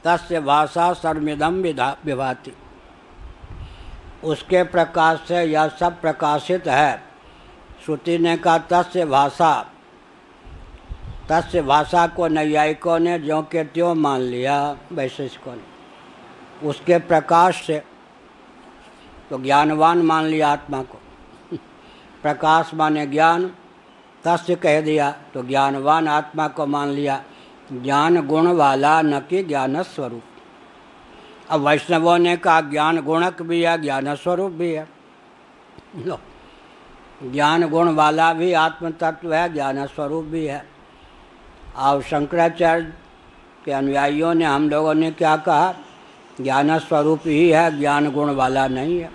Speaker 1: तस्य भाषा सर्वमिदं विभाति, उसके प्रकाश से यह सब प्रकाशित है। श्रुति ने कहा तस्य भाषा, तस्य भाषा को नैयायिकों ने ज्यों के त्यों मान लिया, वैशेषिकों ने उसके प्रकाश से तो ज्ञानवान मान लिया आत्मा को। प्रकाश माने ज्ञान, तस्य कह दिया तो ज्ञानवान आत्मा को मान लिया, ज्ञान गुण वाला न कि ज्ञान स्वरूप। अब वैष्णवों ने कहा ज्ञान गुणक भी है, ज्ञान स्वरूप भी है। लो, ज्ञान गुण वाला भी आत्म तत्व है, ज्ञान स्वरूप भी है। और शंकराचार्य के अनुयायियों ने, हम लोगों ने क्या कहा, ज्ञान स्वरूप ही है, ज्ञान गुण वाला नहीं है।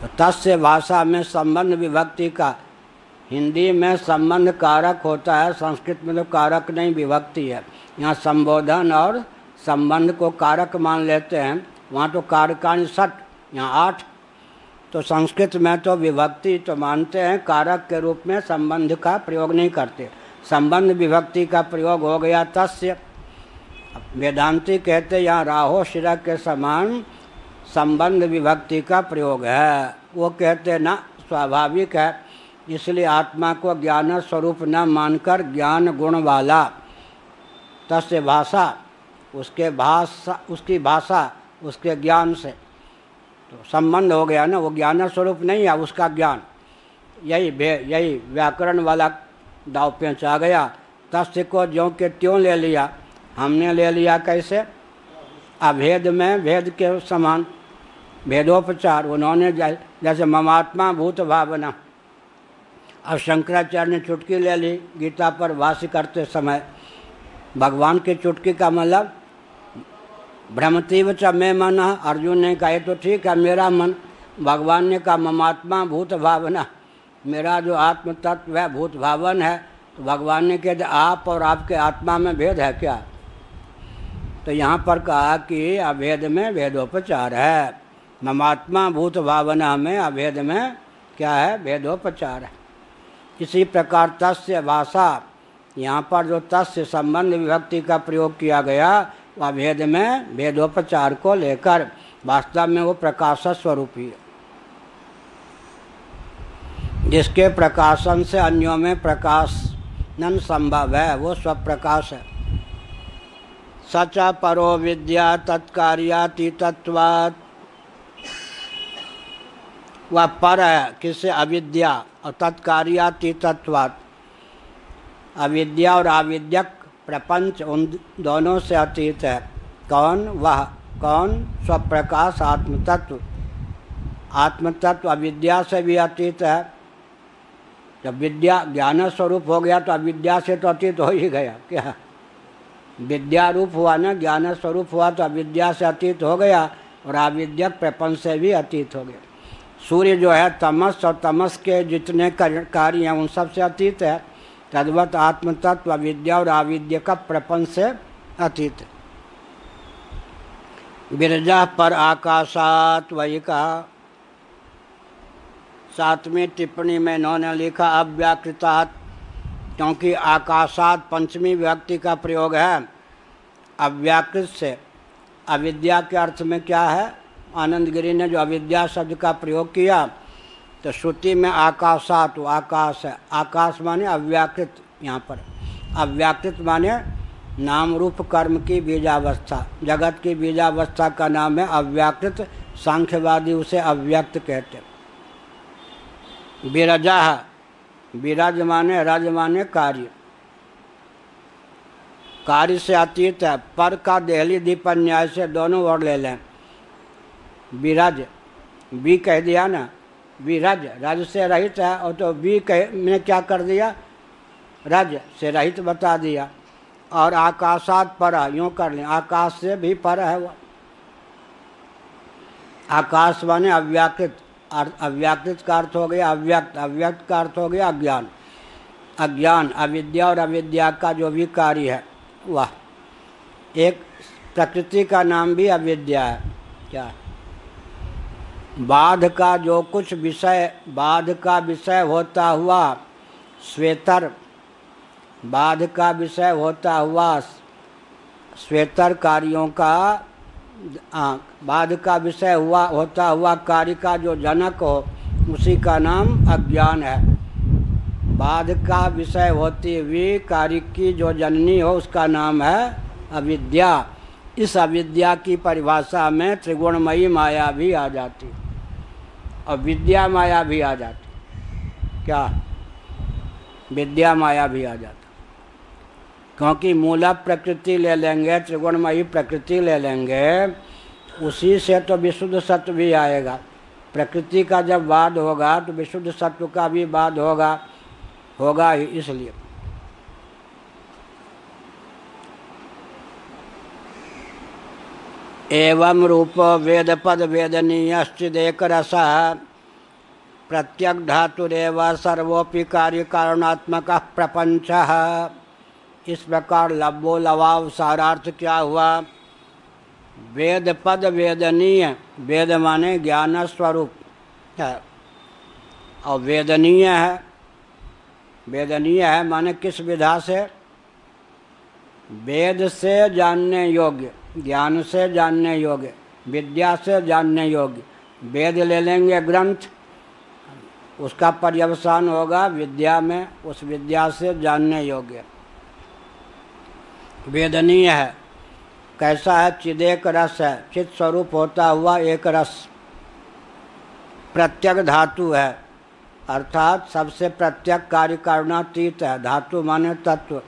Speaker 1: तो तस्य भाषा में संबंध विभक्ति का, हिंदी में संबंध कारक होता है, संस्कृत में तो कारक नहीं विभक्ति है। यहाँ संबोधन और संबंध को कारक मान लेते हैं, वहाँ तो कारकानि 60, यहाँ 8। तो संस्कृत में तो विभक्ति तो मानते हैं, कारक के रूप में संबंध का प्रयोग नहीं करते। संबंध विभक्ति का प्रयोग हो गया तस्य। वेदांती कहते यहाँ राहो शिरा के समान संबंध विभक्ति का प्रयोग है। वो कहते ना स्वाभाविक है, इसलिए आत्मा को ज्ञान स्वरूप न मानकर ज्ञान गुण वाला, तस्य भाषा, उसके भाषा, उसकी भाषा उसके ज्ञान से तो संबंध हो गया ना, वो ज्ञान स्वरूप नहीं है, उसका ज्ञान। यही व्याकरण वाला दाव पेंच आ गया। तस्य को ज्यों के त्यों ले लिया, हमने ले लिया कैसे, अभेद में भेद के समान, भेदोपचार। उन्होंने जैसे ममात्मा भूत भावना, अब शंकराचार्य ने चुटकी ले ली गीता पर भाष्य करते समय। भगवान की चुटकी का मतलब भ्रमतीव च मे मन, अर्जुन ने कहा तो ठीक है मेरा मन। भगवान ने कहा ममात्मा भूत भावना, मेरा जो आत्म तत्व है भूत भावन है। तो भगवान ने कहा आप और आपके आत्मा में भेद है क्या। तो यहाँ पर कहा कि अभेद में भेदोपचार है, ममात्मा भूत भावना में अभेद में क्या है, भेदोपचार है। इसी प्रकार तस्य भाषा यहाँ पर जो तस्य संबंध विभक्ति का प्रयोग किया गया वह भेद में भेदोपचार को लेकर, वास्तव में वो प्रकाश स्वरूपी है, जिसके प्रकाशन से अन्यों में प्रकाशन संभव है, वो स्वप्रकाश है। सच परो विद्या तत्कार्यातीतत्वात्, वह पर है किससे? अविद्या, और तत्कार्यातीतत्वात्, अविद्या और आविद्यक प्रपंच उन दोनों से अतीत है। कौन? वह कौन? स्वप्रकाश आत्मतत्व। आत्मतत्व अविद्या से भी अतीत है। जब विद्या ज्ञान स्वरूप हो गया तो अविद्या से तो अतीत हो ही गया। क्या विद्या रूप हुआ ना, ज्ञान स्वरूप हुआ तो अविद्या से अतीत हो गया और आविद्यक प्रपंच से भी अतीत हो गया। सूर्य जो है तमस और तमस के जितने कार्य हैं उन सब से अतीत है। तद्वत आत्मतत्व विद्या और आविद्य का प्रपंच से अतीत है। बिरजा पर आकाशात, वही कहा। 7वीं टिप्पणी में इन्होंने लिखा अव्याकृतात्, क्योंकि आकाशात पंचमी विभक्ति का प्रयोग है अव्याकृत से। अविद्या के अर्थ में क्या है? आनंद गिरी ने जो अविद्या शब्द का प्रयोग किया तो श्रुति में आकाशात, वो आकाश है। आकाश माने अव्याकृत, यहाँ पर अव्याकृत माने नाम रूप कर्म की बीजावस्था। जगत की बीजावस्था का नाम है अव्याकृत, सांख्यवादी उसे अव्यक्त कहते। विरजा, विरज माने रज माने कार्य, कार्य से अतीत है। पर का देहली दीप न्याय से दोनों ओर ले लें। विरज, बी कह दिया ना, विरज रज से रहित है, और तो बी कह मैंने क्या कर दिया? रज से रहित बता दिया। और आकाशात पर, यूँ कर लें, आकाश से भी पर है वो। आकाश माने अव्याकृत, अव्याकृत का अर्थ हो गया अव्यक्त, अव्यक्त का अर्थ हो गया अज्ञान। अज्ञान अविद्या और अविद्या का जो भी कार्य है वह एक प्रकृति का नाम भी अविद्या है। क्या? बाध का जो कुछ विषय, बाध का विषय होता हुआ श्वेतर, बाध का विषय होता हुआ श्वेतर कार्यों का, बाध का विषय हुआ होता हुआ कार्य का जो जनक हो उसी का नाम अज्ञान है। बाध का विषय होती हुई कार्य की जो जननी हो उसका नाम है अविद्या। इस अविद्या की परिभाषा में त्रिगुणमयी माया भी आ जाती और विद्या माया भी आ जाती। क्या? विद्या माया भी आ जाता, क्योंकि मूल प्रकृति ले लेंगे, त्रिगुणमयी प्रकृति ले लेंगे, उसी से तो विशुद्ध सत्व भी आएगा। प्रकृति का जब वाद होगा तो विशुद्ध सत्व का भी वाद होगा ही। इसलिए एवं रूप वेद पद वेदनीयश्चिदेक रस प्रत्यक धातुरेव सर्वोपि कार्य कारणात्मक प्रपंच। इस प्रकार लब्बो लवाव सारार्थ क्या हुआ? वेद पद वेदनीय, वेद माने ज्ञान स्वरूप है और वेदनीय है। वेदनीय है माने किस विधा से? वेद से जानने योग्य, ज्ञान से जानने योग्य, विद्या से जानने योग्य। वेद ले लेंगे ग्रंथ, उसका पर्यवसान होगा विद्या में, उस विद्या से जानने योग्य। वेदनीय है। कैसा है? चिदेक रस है, चित स्वरूप होता हुआ एक रस। प्रत्यक धातु है, अर्थात सबसे प्रत्यक कार्य कारणातीत है। धातु माने तत्व,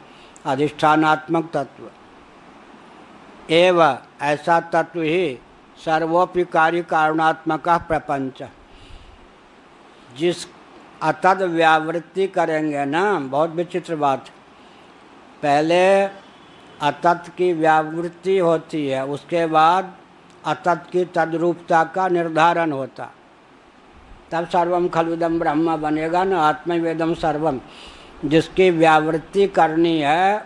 Speaker 1: अधिष्ठानात्मक तत्व। एव ऐसा तत्व ही सर्वोपि कार्य कारणात्मक प्रपंच। जिस अतद व्यावृत्ति करेंगे ना, बहुत विचित्र बात। पहले अतत की व्यावृत्ति होती है, उसके बाद अतत की तद्रूपता का निर्धारण होता, तब सर्वम खलुदम ब्रह्म बनेगा ना, आत्मवेदम सर्वम। जिसकी व्यावृत्ति करनी है,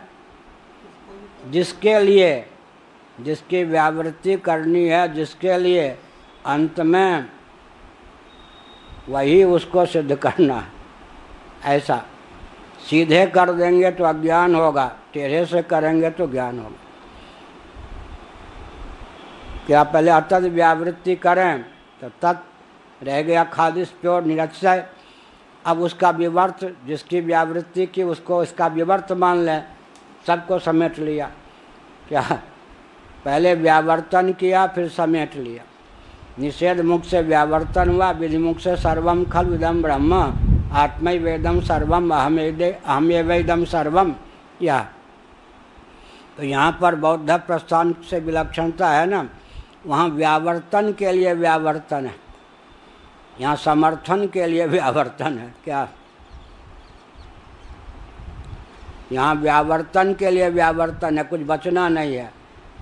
Speaker 1: जिसके लिए जिसकी व्यावृत्ति करनी है, जिसके लिए अंत में वही उसको सिद्ध करना है। ऐसा सीधे कर देंगे तो अज्ञान होगा, टेढ़े से करेंगे तो ज्ञान होगा। क्या पहले अतत व्यावृत्ति करें तो तत् रह गया खादिश प्योर निरक्षय। अब उसका विवर्त, जिसकी व्यावृत्ति की उसको इसका विवर्त मान लें, सबको समेट लिया। क्या पहले व्यावर्तन किया फिर समेट लिया। निषेध मुख से व्यावर्तन हुआ, विधि मुख से सर्वम खल इदम ब्रह्म आत्मैवेदम सर्वम अहमेवेदम सर्वम। या तो यहाँ पर बौद्ध प्रस्थान से विलक्षणता है ना, वहाँ व्यावर्तन के लिए व्यावर्तन है, यहाँ समर्थन के लिए व्यावर्तन है। क्या यहाँ व्यावर्तन के लिए व्यावर्तन है, कुछ बचना नहीं है।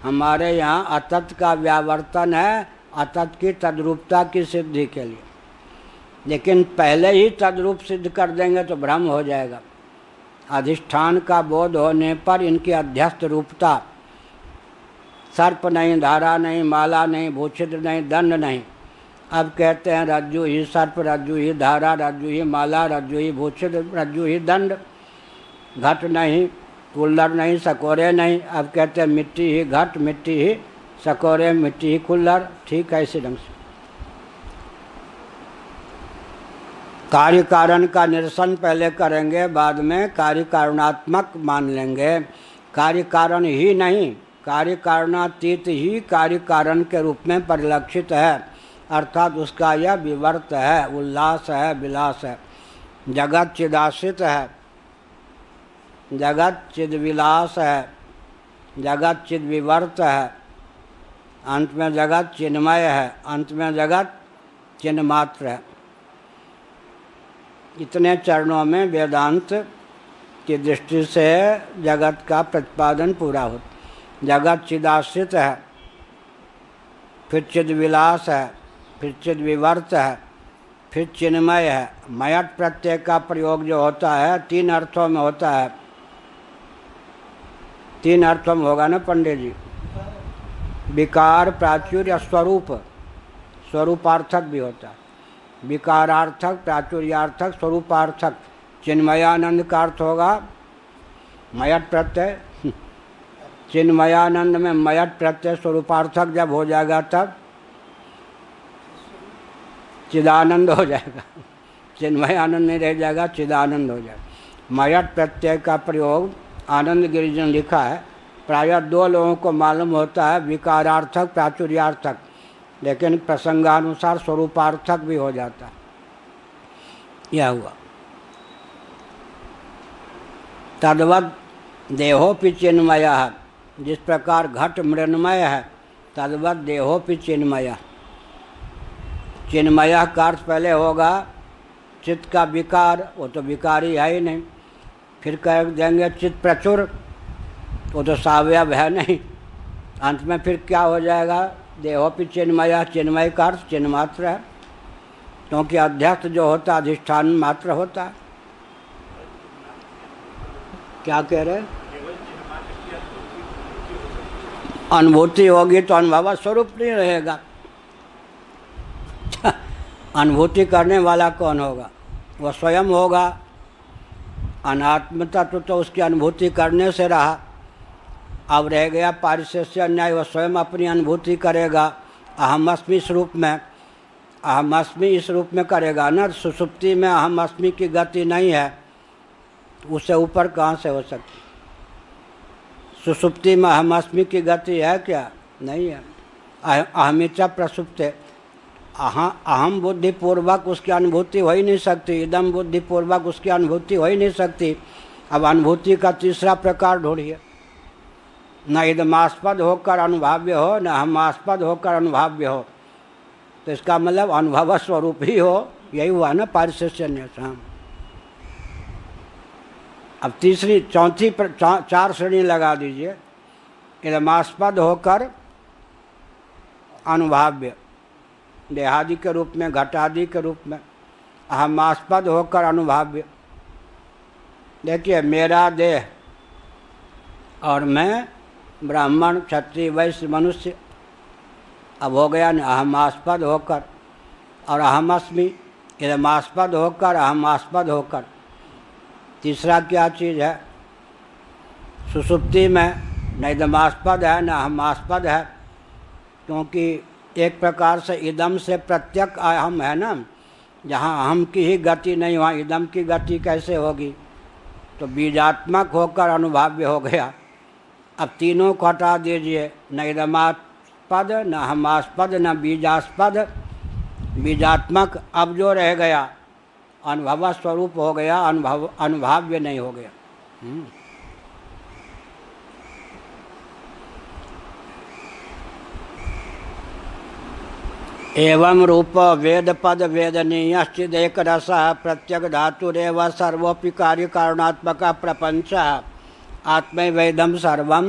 Speaker 1: हमारे यहाँ अतत का व्यावर्तन है, अतत की तद्रूपता की सिद्धि के लिए। लेकिन पहले ही तद्रूप सिद्ध कर देंगे तो भ्रम हो जाएगा। अधिष्ठान का बोध होने पर इनकी अध्यस्त रूपता, सर्प नहीं, धारा नहीं, माला नहीं, भूछिद्र नहीं, दंड नहीं। अब कहते हैं रज्जु ही सर्प, रज्जु ही धारा, रज्जु ही माला, रज्जु ही भूछिद्र, रज्जु ही दंड। घट नहीं, कुल्लर नहीं, सकोरे नहीं। अब कहते हैं मिट्टी ही घट, मिट्टी ही सकोरे, मिट्टी ही कुल्लर। ठीक है, इसी ढंग से कार्य कारण का निरसन पहले करेंगे, बाद में कार्य कारणात्मक मान लेंगे। कार्य कारण ही नहीं, कार्य कारणातीत ही कार्य कारण के रूप में परिलक्षित है, अर्थात उसका यह विवर्त है, उल्लास है, विलास है। जगत चिदाश्रित है, जगत चिद विलास है, जगत चिद विवर्त है, अंत में जगत चिन्मय है, अंत में जगत चिन्ह मात्र है। इतने चरणों में वेदांत की दृष्टि से जगत का प्रतिपादन पूरा होता। जगत चिदाश्रित है, फिर चिद विलास है, फिर चिद विवर्त है, फिर चिन्मय है। मयट प्रत्यय का प्रयोग जो होता है तीन अर्थों में होता है। तीन अर्थों में होगा ना पंडित जी? विकार, प्राचुर्य, स्वरूप। स्वरूपार्थक भी होता है। विकारार्थक, प्राचुर्यार्थक, स्वरूपार्थक। चिन्मयानंद का अर्थ होगा मयट प्रत्यय। चिन्मयानंद में मयट प्रत्यय स्वरूपार्थक जब हो जाएगा तब चिदानंद हो जाएगा। चिन्मयानंद नहीं रह जाएगा, चिदानंद हो जाएगा। मयट प्रत्यय का प्रयोग आनंद गिरिजन लिखा है, प्रायः दो लोगों को मालूम होता है, विकारार्थक, प्राचुर्यार्थक, लेकिन प्रसंगानुसार स्वरूपार्थक भी हो जाता है। यह हुआ। तद्वद देहोपि चिन्मय, जिस प्रकार घट मृण्मय है, तद्वद देहोपि चिन्मय। चिन्मय का अर्थ पहले होगा चित्त का विकार, वो तो विकारी है ही नहीं। फिर कह देंगे चित्त प्रचुर, वो तो सावयव है नहीं। अंत में फिर क्या हो जाएगा? देहोपि चिन्मय। चिन्मय का अर्थ चिन्ह मात्र है, क्योंकि अध्यक्ष जो होता अधिष्ठान मात्र होता है। क्या कह रहे? अनुभूति होगी तो अनुभव स्वरूप नहीं रहेगा। अनुभूति करने वाला कौन होगा? वह स्वयं होगा। अनात्म तत्व तो उसकी अनुभूति करने से रहा। अब रह गया पारिशेष्य अन्याय, वह स्वयं अपनी अनुभूति करेगा। अहमअस्मि इस रूप में, अहमअस्मि इस रूप में करेगा ना। सुषुप्ति में अहमअस्मि की गति नहीं है, उससे ऊपर कहाँ से हो सकती? सुषुप्ति में अहमअस्मि की गति है क्या? नहीं है। अहमिचा प्रसुप्ते, अहम बुद्धिपूर्वक उसकी अनुभूति हो ही नहीं सकती। इदम बुद्धिपूर्वक उसकी अनुभूति हो ही नहीं सकती। अब अनुभूति का तीसरा प्रकार ढूंढिए। न इदमास्पद होकर अनुभाव्य हो, न हमास्पद होकर अनुभाव्य हो। तो इसका मतलब अनुभव स्वरूप ही हो। यही हुआ ना पारिशेष्य न्यास। अब तीसरी चौथी चार श्रेणी लगा दीजिए। इदमास्पद होकर अनुभाव्य, देहादि के रूप में, घटादि के रूप में। अहमास्पद होकर अनुभाव्य। देखिए, मेरा देह और मैं ब्राह्मण, क्षत्रिय, वैश्य, मनुष्य। अब हो गया ना अहमास्पद होकर, और अहमअस्मि इदमास्पद होकर, अहमास्पद होकर। तीसरा क्या चीज़ है? सुषुप्ति में न इदमास्पद है न हमास्पद है, क्योंकि एक प्रकार से इदम से प्रत्यक अहम है ना। जहाँ अहम की ही गति नहीं, वहाँ इदम की गति कैसे होगी? तो बीजात्मक होकर अनुभाव्य हो गया। अब तीनों को हटा दीजिए, न इदमास्पद न हमास्पद न बीजास्पद, बीजात्मक। अब जो रह गया अनुभव स्वरूप हो गया, अनुभाव्य नहीं हो गया। एवं रूप वेद पद वेदनीयश्चिदेक रस प्रत्यक धातुरेव सर्वोपि कार्य कारणात्मक प्रपंच आत्मैवेदम सर्वम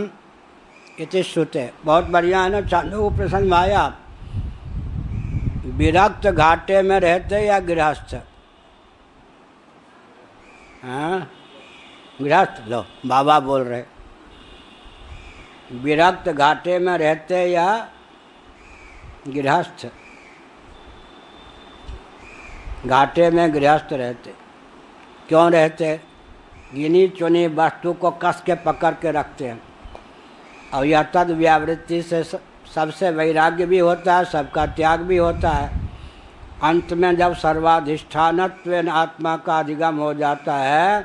Speaker 1: इति श्रुते। बहुत बढ़िया है ना। चांदो प्रसंग में आया, विरक्त घाटे में रहते या गृहस्थ? हाँ, गृहस्थ। लो बाबा बोल रहे, विरक्त घाटे में रहते या गृहस्थ? घाटे में गृहस्थ रहते। क्यों रहते? गिनी चुनी वस्तु को कस के पकड़ के रखते हैं, और यह तद व्यावृत्ति से सबसे वैराग्य भी होता है, सबका त्याग भी होता है। अंत में जब सर्वाधिष्ठानत्व आत्मा का अधिगम हो जाता है,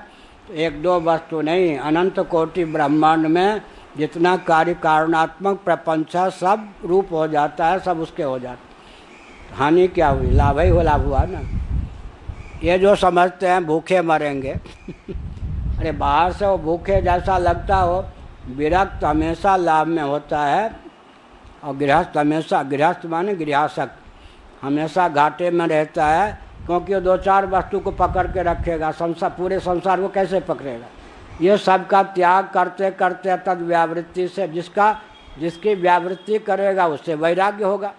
Speaker 1: तो एक दो वस्तु नहीं, अनंत कोटि ब्रह्मांड में जितना कार्य कारणात्मक प्रपंच सब रूप हो जाता है, सब उसके हो जाता है। हानि क्या हुई? लाभ ही हो, लाभ हुआ ना। ये जो समझते हैं भूखे मरेंगे अरे बाहर से वो भूखे जैसा लगता हो, विरक्त हमेशा लाभ में होता है, और गृहस्थ हमेशा, गृहस्थ माने गृहासक्त, हमेशा घाटे में रहता है, क्योंकि वो दो चार वस्तु को पकड़ के रखेगा। संसार, पूरे संसार को कैसे पकड़ेगा? ये सब का त्याग करते करते तद व्यावृत्ति से, जिसकी व्यावृत्ति करेगा उससे वैराग्य होगा।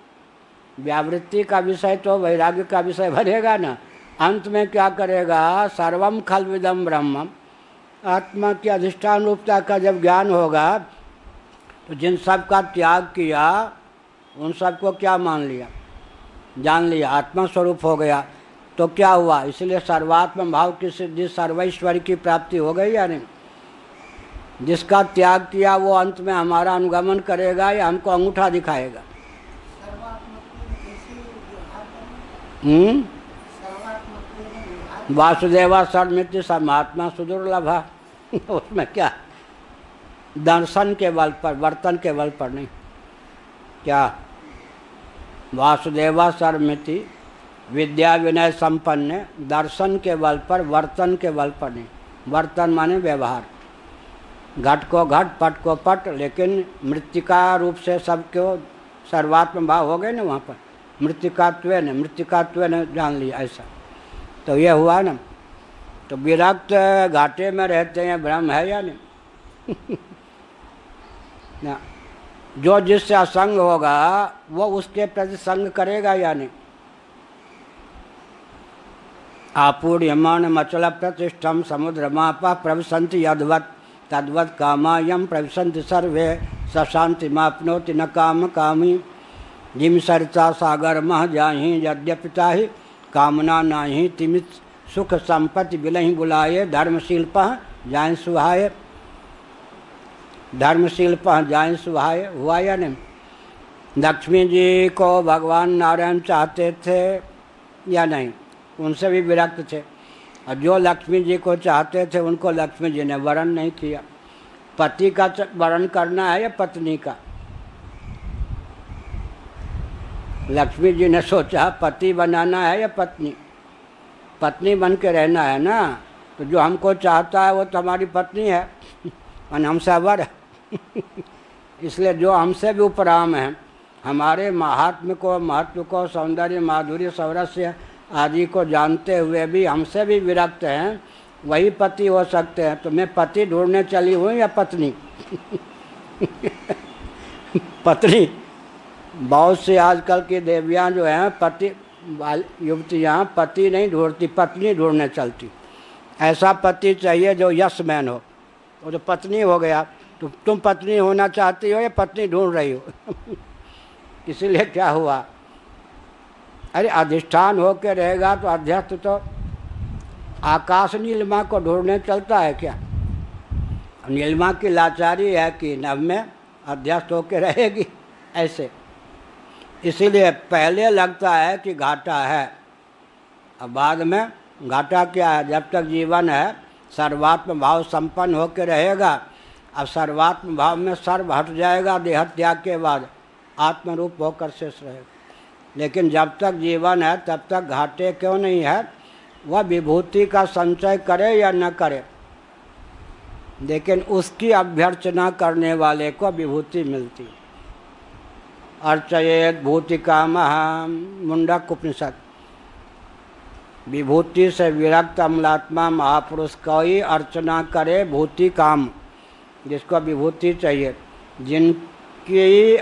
Speaker 1: व्यावृत्ति का विषय तो वैराग्य का विषय बनेगा ना। अंत में क्या करेगा? सर्वम खल्विदम ब्रह्मम, आत्मा की अधिष्ठान रूपता का जब ज्ञान होगा, तो जिन सब का त्याग किया उन सबको क्या मान लिया? जान लिया, आत्मा स्वरूप हो गया। तो क्या हुआ? इसलिए सर्वात्म भाव की सिद्धि, सर्वैश्वर्य की प्राप्ति हो गई या नहीं? जिसका त्याग किया वो अंत में हमारा अनुगमन करेगा या हमको अंगूठा दिखाएगा? वासुदेवा सर्वमिति समात्मा सुदुर्लभा उसमें क्या? दर्शन के बल पर, वर्तन के बल पर नहीं। क्या? वासुदेवा सर्वमिति विद्या विनय संपन्न, दर्शन के बल पर, वर्तन के बल पर नहीं। वर्तन माने व्यवहार, घट को घट, पट को पट, लेकिन मृत्तिका रूप से सबको सर्वात्म भाव हो गए ना वहाँ पर। मृत्तिकात्व ने जान लिया ऐसा। तो ये हुआ ना। तो विरक्त घाटे में रहते हैं, ब्रह्म है या नहीं? ना, जो जिससे असंग होगा वो उसके प्रति संग करेगा या नहीं? आपूर्यमान मचल प्रतिष्ठम समुद्रमापा प्रविशन्ति यद्वत् तद्वत् कामायम प्रविशन्ति सर्वे सशांति मापनोति न काम कामी। जिम सरिता सागर मह जाहि यद्यपिता ही कामना नाही तिमित सुख संपत्ति बिलहि बुलाए। धर्मशील पह जाए सुहाए, धर्मशील पह जाए सुहाए। हुआ या नहीं? लक्ष्मी जी को भगवान नारायण चाहते थे या नहीं? उनसे भी विरक्त थे, और जो लक्ष्मी जी को चाहते थे उनको लक्ष्मी जी ने वरण नहीं किया। पति का वरण करना है या पत्नी का? लक्ष्मी जी ने सोचा पति बनाना है या पत्नी? पत्नी बन के रहना है ना। तो जो हमको चाहता है वो तो हमारी पत्नी है और हमसे अवर है इसलिए जो हमसे भी उपराम है, हमारे महात्म्य को, महत्व को, सौंदर्य, माधुर्य, सौरस्य आदि को जानते हुए भी हमसे भी विरक्त हैं, वही पति हो सकते हैं। तो मैं पति ढूंढने चली हूँ या पत्नी? पत्नी। बहुत सी आजकल की देवियाँ जो हैं, पति युवतियाँ पति नहीं ढूंढती, पत्नी ढूंढने चलती। ऐसा पति चाहिए जो यस मैन हो। वो तो पत्नी हो गया। तो तुम पत्नी होना चाहती हो या पत्नी ढूंढ रही हो? इसीलिए क्या हुआ? अरे अधिष्ठान होकर रहेगा तो अध्यस्त तो आकाश नीलिमा को ढूंढने चलता है क्या? नीलिमा की लाचारी है कि नभ में अध्यस्त होकर रहेगी ऐसे। इसीलिए पहले लगता है कि घाटा है, अब बाद में घाटा क्या है? जब तक जीवन है सर्वात्म भाव संपन्न होकर रहेगा। अब सर्वात्म भाव में सर्व हट जाएगा देह त्याग के बाद, आत्मरूप होकर शेष रहेगा। लेकिन जब तक जीवन है तब तक घाटे क्यों नहीं है? वह विभूति का संचय करे या न करे, लेकिन उसकी अभ्यर्चना करने वाले को विभूति मिलती है। अर्चयेत भूति कामः, मुंडक उपनिषद। विभूति से विरक्त अमलात्मा महापुरुष को ही अर्चना करे भूति काम, जिसको विभूति चाहिए, जिनकी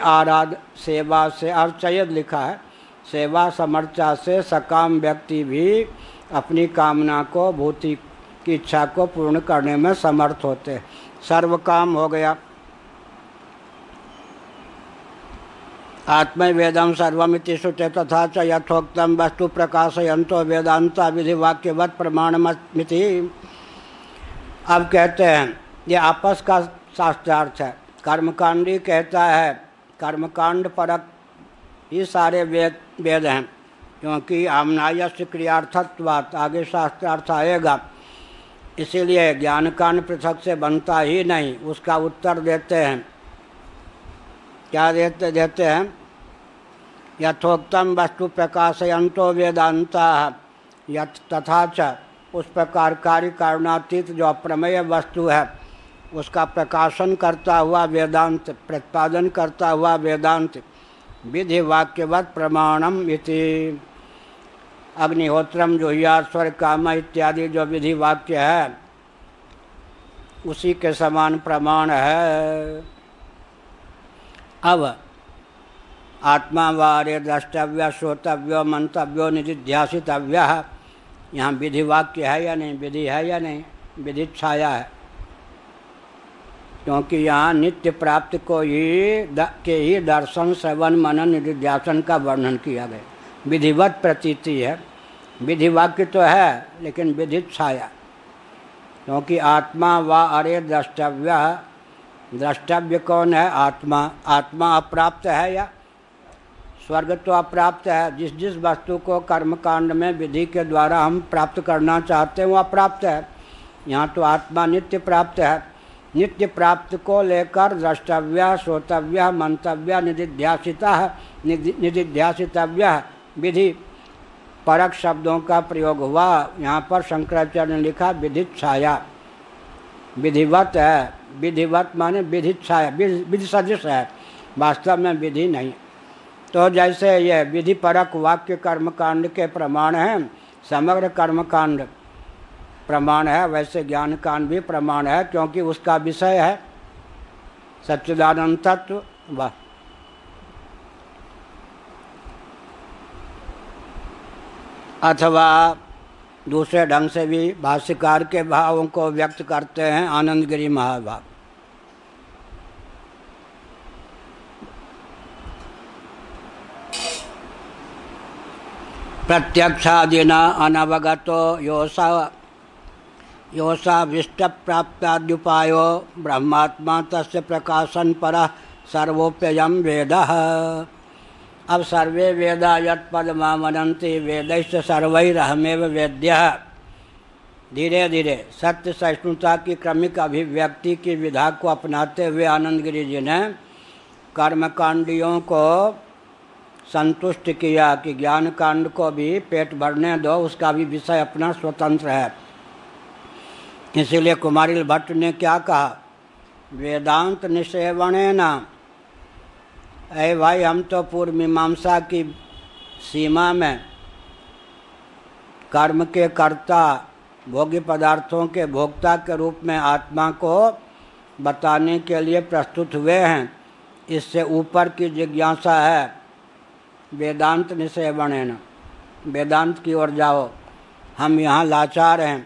Speaker 1: सेवा से, अर्चयेत लिखा है, सेवा समर्चा से सकाम व्यक्ति भी अपनी कामना को, भूति की इच्छा को पूर्ण करने में समर्थ होते हैं। सर्व काम हो गया। आत्मवेदम सर्वमिति श्रुते तथा च यथोक्तम वस्तु प्रकाशयन्तो वेदांता विधि वाक्यवत प्रमाणमिति। अब कहते हैं ये आपस का शास्त्रार्थ है। कर्मकांडी कहता है कर्मकांड परक ही सारे वेद हैं, क्योंकि आमनायस्य क्रियार्थत्वात्, आगे शास्त्रार्थ आएगा। इसीलिए ज्ञान कांड पृथक से बनता ही नहीं। उसका उत्तर देते हैं, क्या देते हैं? यथोक्तम वस्तु प्रकाशयन्तो वेदांता यथ तथा च, उस प्रकार कार्य कारणातीत जो अप्रमेय वस्तु है उसका प्रकाशन करता हुआ वेदांत, प्रतिपादन करता हुआ वेदांत, विधि वाक्यवत प्रमाणम इति। अग्निहोत्रम जुह्यात् स्वर्ग काम इत्यादि जो विधि वाक्य है उसी के समान प्रमाण है। अब आत्मा वारे द्रष्टव्य श्रोतव्यो मंतव्यो निधिध्यासितव्य, यहाँ विधि वाक्य है या नहीं? विधि है या नहीं? विधि छाया है, क्योंकि यहाँ नित्य प्राप्त को ही दर्शन श्रवण मनन निधिध्यासन का वर्णन किया गया। विधिवत प्रतीति है, विधि वाक्य तो है लेकिन विधि छाया, क्योंकि आत्मा व अरे द्रष्टव्य, द्रष्टव्य कौन है? आत्मा। आत्मा अप्राप्त है या? स्वर्ग तो अप्राप्त है। जिस जिस वस्तु को कर्मकांड में विधि के द्वारा हम प्राप्त करना चाहते हैं वो अप्राप्त है। यहाँ तो आत्मा नित्य प्राप्त है। नित्य प्राप्त को लेकर द्रष्टव्य श्रोतव्य मंतव्य निधिध्यासितव्य विधि परक शब्दों का प्रयोग हुआ। यहाँ पर शंकराचार्य ने लिखा विधि छाया, विधिवत है। विधिवत माने विधि छाया, विधि सदृश है, वास्तव में विधि नहीं। तो जैसे ये विधि परक वाक्य कर्मकांड के प्रमाण हैं, समग्र कर्मकांड प्रमाण है, वैसे ज्ञान कांड भी प्रमाण है, क्योंकि उसका विषय है सच्चिदानंद तत्व। वाह, अथवा दूसरे ढंग से भी भाष्यकार के भावों को व्यक्त करते हैं आनंदगिरी महाभाग। प्रत्यक्षादिना अनवगतो योषाभीष्ट प्राप्ताद्युपायो ब्रह्मात्मा तस्य प्रकाशन परः सर्वोप्ययं वेदः। अब सर्वे वेदा यत्पदमामनन्ति वेदैश्च सर्वैरहमेव वेद्यः। धीरे धीरे सत्य सहिष्णुता की क्रमिक अभिव्यक्ति की विधा को अपनाते हुए आनंदगिरी जी ने कर्मकांडियों को संतुष्ट किया कि ज्ञान कांड को भी पेट भरने दो, उसका भी विषय अपना स्वतंत्र है। इसीलिए कुमारिल भट्ट ने क्या कहा? वेदांत निषेवणेन, अरे भाई हम तो पूर्व मीमांसा की सीमा में कर्म के कर्ता, भोग्य पदार्थों के भोक्ता के रूप में आत्मा को बताने के लिए प्रस्तुत हुए हैं। इससे ऊपर की जिज्ञासा है वेदांत निषेवणेन, वेदांत की ओर जाओ। हम यहाँ लाचार हैं,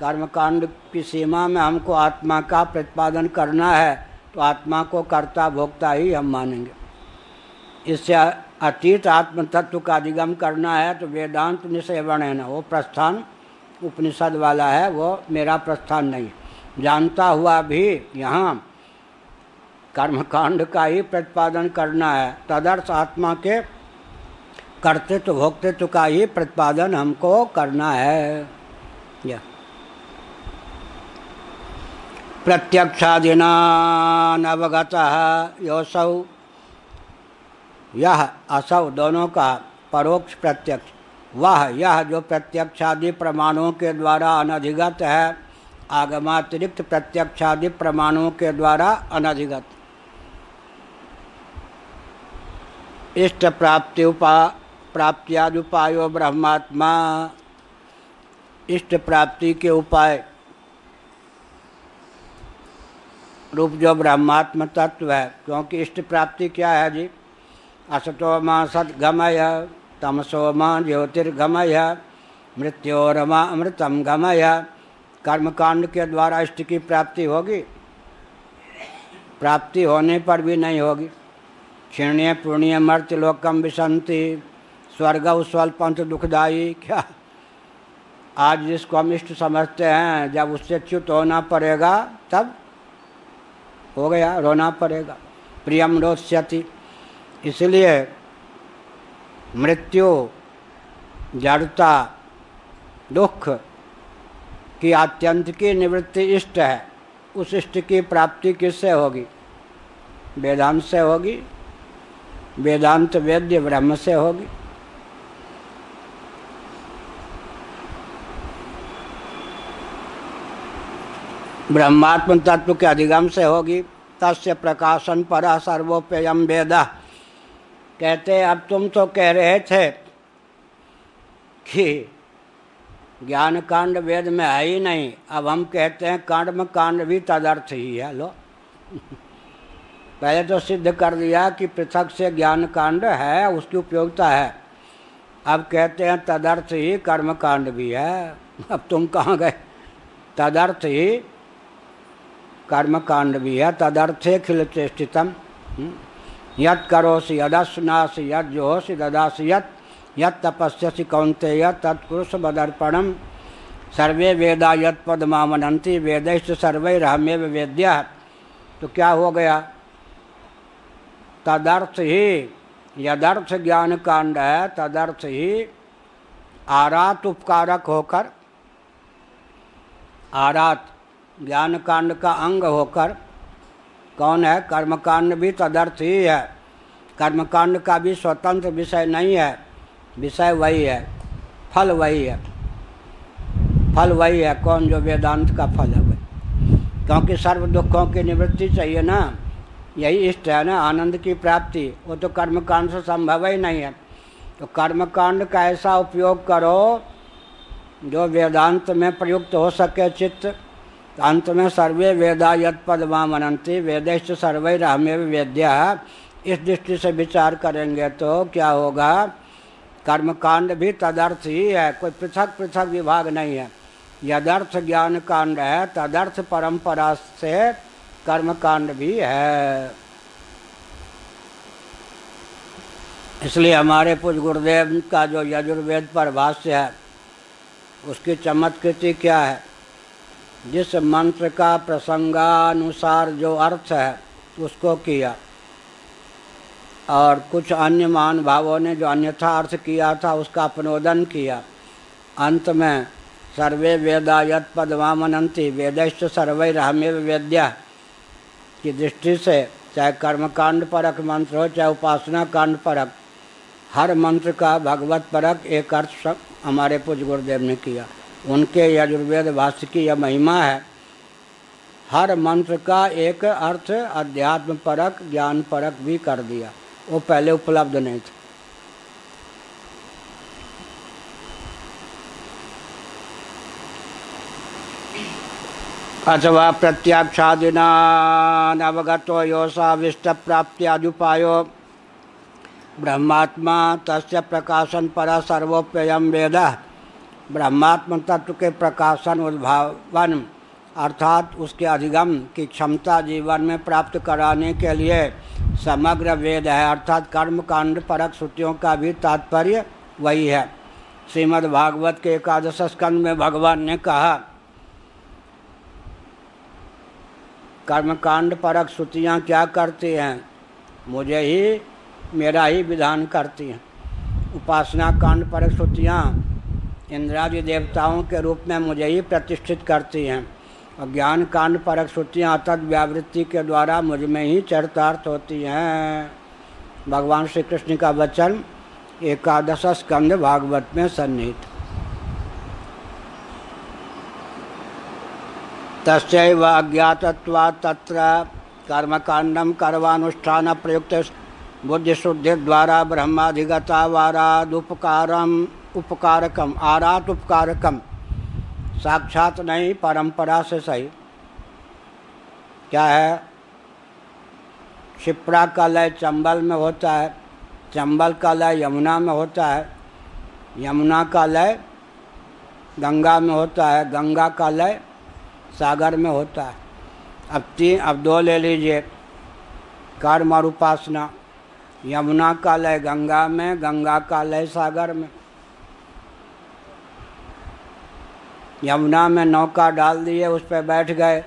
Speaker 1: कर्मकांड की सीमा में हमको आत्मा का प्रतिपादन करना है, तो आत्मा को कर्ता भोक्ता ही हम मानेंगे। इससे अतीत आत्म तत्व का अधिगम करना है तो वेदांत निषेवणेन, वो प्रस्थान उपनिषद वाला है वो मेरा प्रस्थान नहीं। जानता हुआ भी यहाँ कर्मकांड का ही प्रतिपादन करना है। तदर्थ आत्मा के कर्तृत्व भोक्तृत्व का ही प्रतिपादन हमको करना है। यह प्रत्यक्षादिनानवगतः योऽसौ, यह असौ दोनों का परोक्ष प्रत्यक्ष, वह यह जो प्रत्यक्षादि प्रमाणों के द्वारा अनधिगत है, आगमातिरिक्त प्रत्यक्षादि प्रमाणों के द्वारा अनधिगत। इष्ट प्राप्त्यादुपायो ब्रह्मात्मा, इष्ट प्राप्ति के उपाय रूप जो ब्रह्मात्म तत्व है। क्योंकि इष्ट प्राप्ति क्या है जी? असतो मां सद्गमय, तमसो मां ज्योतिर्गमय, मृत्योरमा अमृतम गमय। कर्मकांड के द्वारा इष्ट की प्राप्ति होगी? प्राप्ति होने पर भी नहीं होगी। क्षीण्य पुण्य मर्त्य लोकम विशंति, स्वर्ग स्वल्पंत दुखदायी। क्या आज जिसको हम इष्ट समझते हैं, जब उससे च्युत होना पड़ेगा तब हो गया, रोना पड़ेगा। प्रियम रोष्यति। इसलिए मृत्यु, जड़ता, दुख की आत्यंत की निवृत्ति इष्ट है। उस इष्ट की प्राप्ति किससे होगी? वेदांत से होगी। वेदांत वेद्य ब्रह्म से होगी। ब्रह्मात्म तत्व के अधिगम से होगी। तस्य प्रकाशन परा सर्वोपेयम वेद। कहते अब तुम तो कह रहे थे कि ज्ञान कांड वेद में है ही नहीं, अब हम कहते हैं कर्म कांड भी तदर्थ ही है। लो पहले तो सिद्ध कर दिया कि पृथक से ज्ञान कांड है, उसकी उपयोगिता है। अब कहते हैं तदर्थ ही कर्म कांड भी है। अब तुम कहाँ गए? तदर्थ ही कर्म कांड भी है। तदर्थे खिल चेष्टितम। यत् करोसि यदश्नासि यत् जोहोसि ददासि यत् तपस्यसि कौन्तेय तत्कुरुष मदर्पणम। सर्वे वेदा यत् पदमामनन्ति वेदैश्च सर्वैरहमेव वेद्यः। तो क्या हो गया? तदर्थ ही, यदर्थ ज्ञान कांड है, तदर्थ ही आरात उपकारक होकर, आरात ज्ञान कांड का अंग होकर कौन है? कर्मकांड भी तदर्थ ही है। कर्मकांड का भी स्वतंत्र विषय नहीं है। विषय वही है, फल वही है। फल वही है। कौन? जो वेदांत का फल है वही। क्योंकि सर्व दुखों की निवृत्ति चाहिए ना, यही इष्ट है ना, आनंद की प्राप्ति। वो तो कर्मकांड से संभव ही नहीं है। तो कर्मकांड का ऐसा उपयोग करो जो वेदांत में प्रयुक्त हो सके चित्त। अंत में सर्वे वेदा यत् पदमामनन्ति वेदैश्च सर्वैरहमेव वेद्यः। इस दृष्टि से विचार करेंगे तो क्या होगा? कर्मकांड भी तदर्थ ही है, कोई पृथक पृथक विभाग नहीं है। यदर्थ ज्ञान कांड है, तदर्थ परंपरा से कर्मकांड भी है। इसलिए हमारे पूज्य गुरुदेव का जो यजुर्वेद पर भाष्य है, उसकी चमत्कृति क्या है? जिस मंत्र का प्रसंगानुसार जो अर्थ है उसको किया, और कुछ अन्य महानुभावों ने जो अन्यथा अर्थ किया था उसका अपनोदन किया। अंत में सर्वे वेदा यत् पदमामनन्ति वेदैश्च सर्वैरहमेव वेद्यः की दृष्टि से, चाहे कर्मकांड परक मंत्र हो चाहे उपासना कांड परक, हर मंत्र का भगवत परक एक अर्थ हमारे पूज्य गुरुदेव ने किया। उनके यजुर्वेद भाष्य की यह महिमा है। हर मंत्र का एक अर्थ अध्यात्म परक, ज्ञान परक भी कर दिया। वो पहले उपलब्ध नहीं था। अथवा प्रत्याक्षादिना नवगतो योऽसाविष्ट प्राप्त्यादुपायो ब्रह्मात्मा तस्य प्रकाशन पर सर्वोप्ययम वेदः। ब्रह्मात्म तत्व के प्रकाशन उद्भावन अर्थात उसके अधिगम की क्षमता जीवन में प्राप्त कराने के लिए समग्र वेद है। अर्थात कर्म कांड परक श्रुतियों का भी तात्पर्य वही है। श्रीमद् भागवत के 11 स्कंद में भगवान ने कहा कर्मकांड परक श्रुतियाँ क्या करती हैं, मुझे ही मेरा ही विधान करती हैं। उपासना कांड परक श्रुतियाँ इंद्रादि देवताओं के रूप में मुझे ही प्रतिष्ठित करती हैं और ज्ञान कांड परक श्रुतियाँ अतत व्यावृत्ति के द्वारा मुझ में ही चरितार्थ होती हैं। भगवान श्री कृष्ण का वचन 11 स्कंद भागवत में सन्निहित। तस्यैव अज्ञातत्वात् तत्र कर्मकांडम कर्मानुष्ठान प्रयुक्त बुद्धिशुद्धि द्वारा ब्रह्माधिगता उपकारकम आरात उपकारकम, साक्षात नहीं परंपरा से सही। क्या है? क्षिप्रा का लय चंबल में होता है, चंबल का लय यमुना में होता है, यमुना का लय गंगा में होता है, गंगा का लय सागर में होता है। अब दो ले लीजिए, कर्म और उपासना। यमुना का लय गंगा में, गंगा का लय सागर में। यमुना में नौका डाल दिए, उस पर बैठ गए,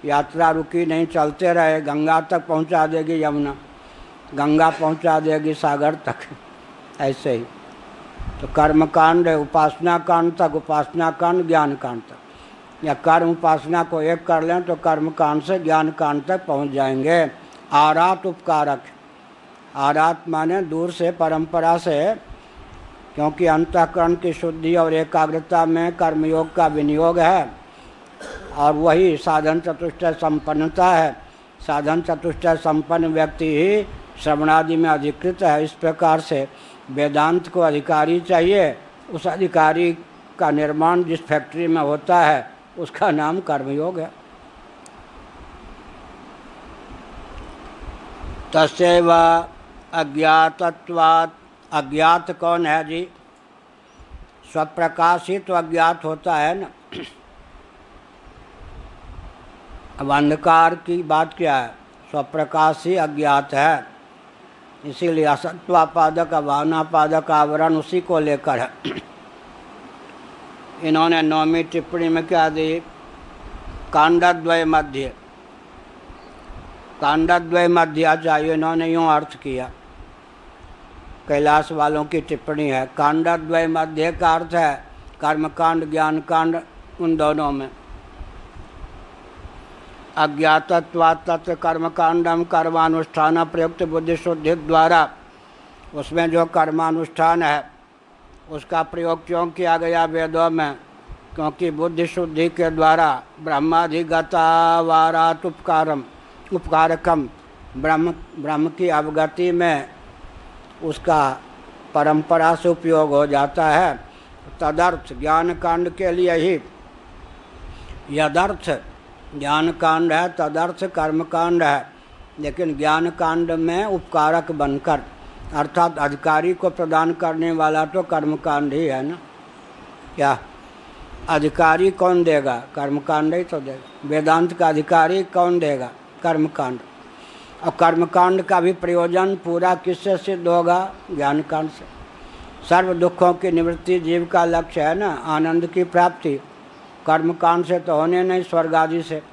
Speaker 1: यात्रा रुकी नहीं, चलते रहे, गंगा तक पहुंचा देगी यमुना, गंगा पहुंचा देगी सागर तक। ऐसे ही तो कर्म कांड उपासना कांड तक, उपासना कांड ज्ञान कांड तक, या कर्म उपासना को एक कर लें तो कर्म कांड से ज्ञान कांड तक पहुंच जाएंगे। आरात उपकारक, आरात माने दूर से, परंपरा से, क्योंकि अंतःकरण की शुद्धि और एकाग्रता में कर्मयोग का विनियोग है और वही साधन चतुष्टय संपन्नता है। साधन चतुष्टय संपन्न व्यक्ति ही श्रवणादि में अधिकृत है। इस प्रकार से वेदांत को अधिकारी चाहिए। उस अधिकारी का निर्माण जिस फैक्ट्री में होता है उसका नाम कर्मयोग है। तस्यैव अज्ञातत्वात्, अज्ञात कौन है जी? स्वप्रकाश ही तो अज्ञात होता है ना। अब अंधकार की बात क्या है? स्वप्रकाश ही अज्ञात है, इसीलिए असत्वापादक अभावनापादक आवरण उसी को लेकर है। इन्होंने 9वीं टिप्पणी में क्या दी? कांडद्वय मध्य, कांडद्वय मध्य चाहिए, इन्होंने यूँ अर्थ किया। कैलाश वालों की टिप्पणी है, कांडद्वय मध्य का अर्थ है कर्मकांड ज्ञान कांड, उन दोनों में। अज्ञातत्वात् तत्र कर्मकांडम कर्मानुष्ठान प्रयुक्त बुद्धिशुद्धि द्वारा, उसमें जो कर्मानुष्ठान है उसका प्रयोग क्यों किया गया वेदों में? क्योंकि बुद्धि शुद्धि के द्वारा ब्रह्माधिगतावारात उपकारकम, ब्रह्म की अवगति में उसका परंपरा से उपयोग हो जाता है। तदर्थ ज्ञान कांड के लिए ही, यदर्थ ज्ञान कांड है तदर्थ कर्म कांड है, लेकिन ज्ञान कांड में उपकारक बनकर, अर्थात अधिकारी को प्रदान करने वाला तो कर्मकांड ही है ना। क्या अधिकारी कौन देगा? कर्मकांड ही तो देगा। वेदांत का अधिकारी कौन देगा? कर्मकांड। और कर्मकांड का भी प्रयोजन पूरा किससे सिद्ध होगा? ज्ञान कांड से। सर्व दुखों की निवृत्ति जीव का लक्ष्य है ना, आनंद की प्राप्ति। कर्मकांड से तो होने नहीं, स्वर्ग आदि से।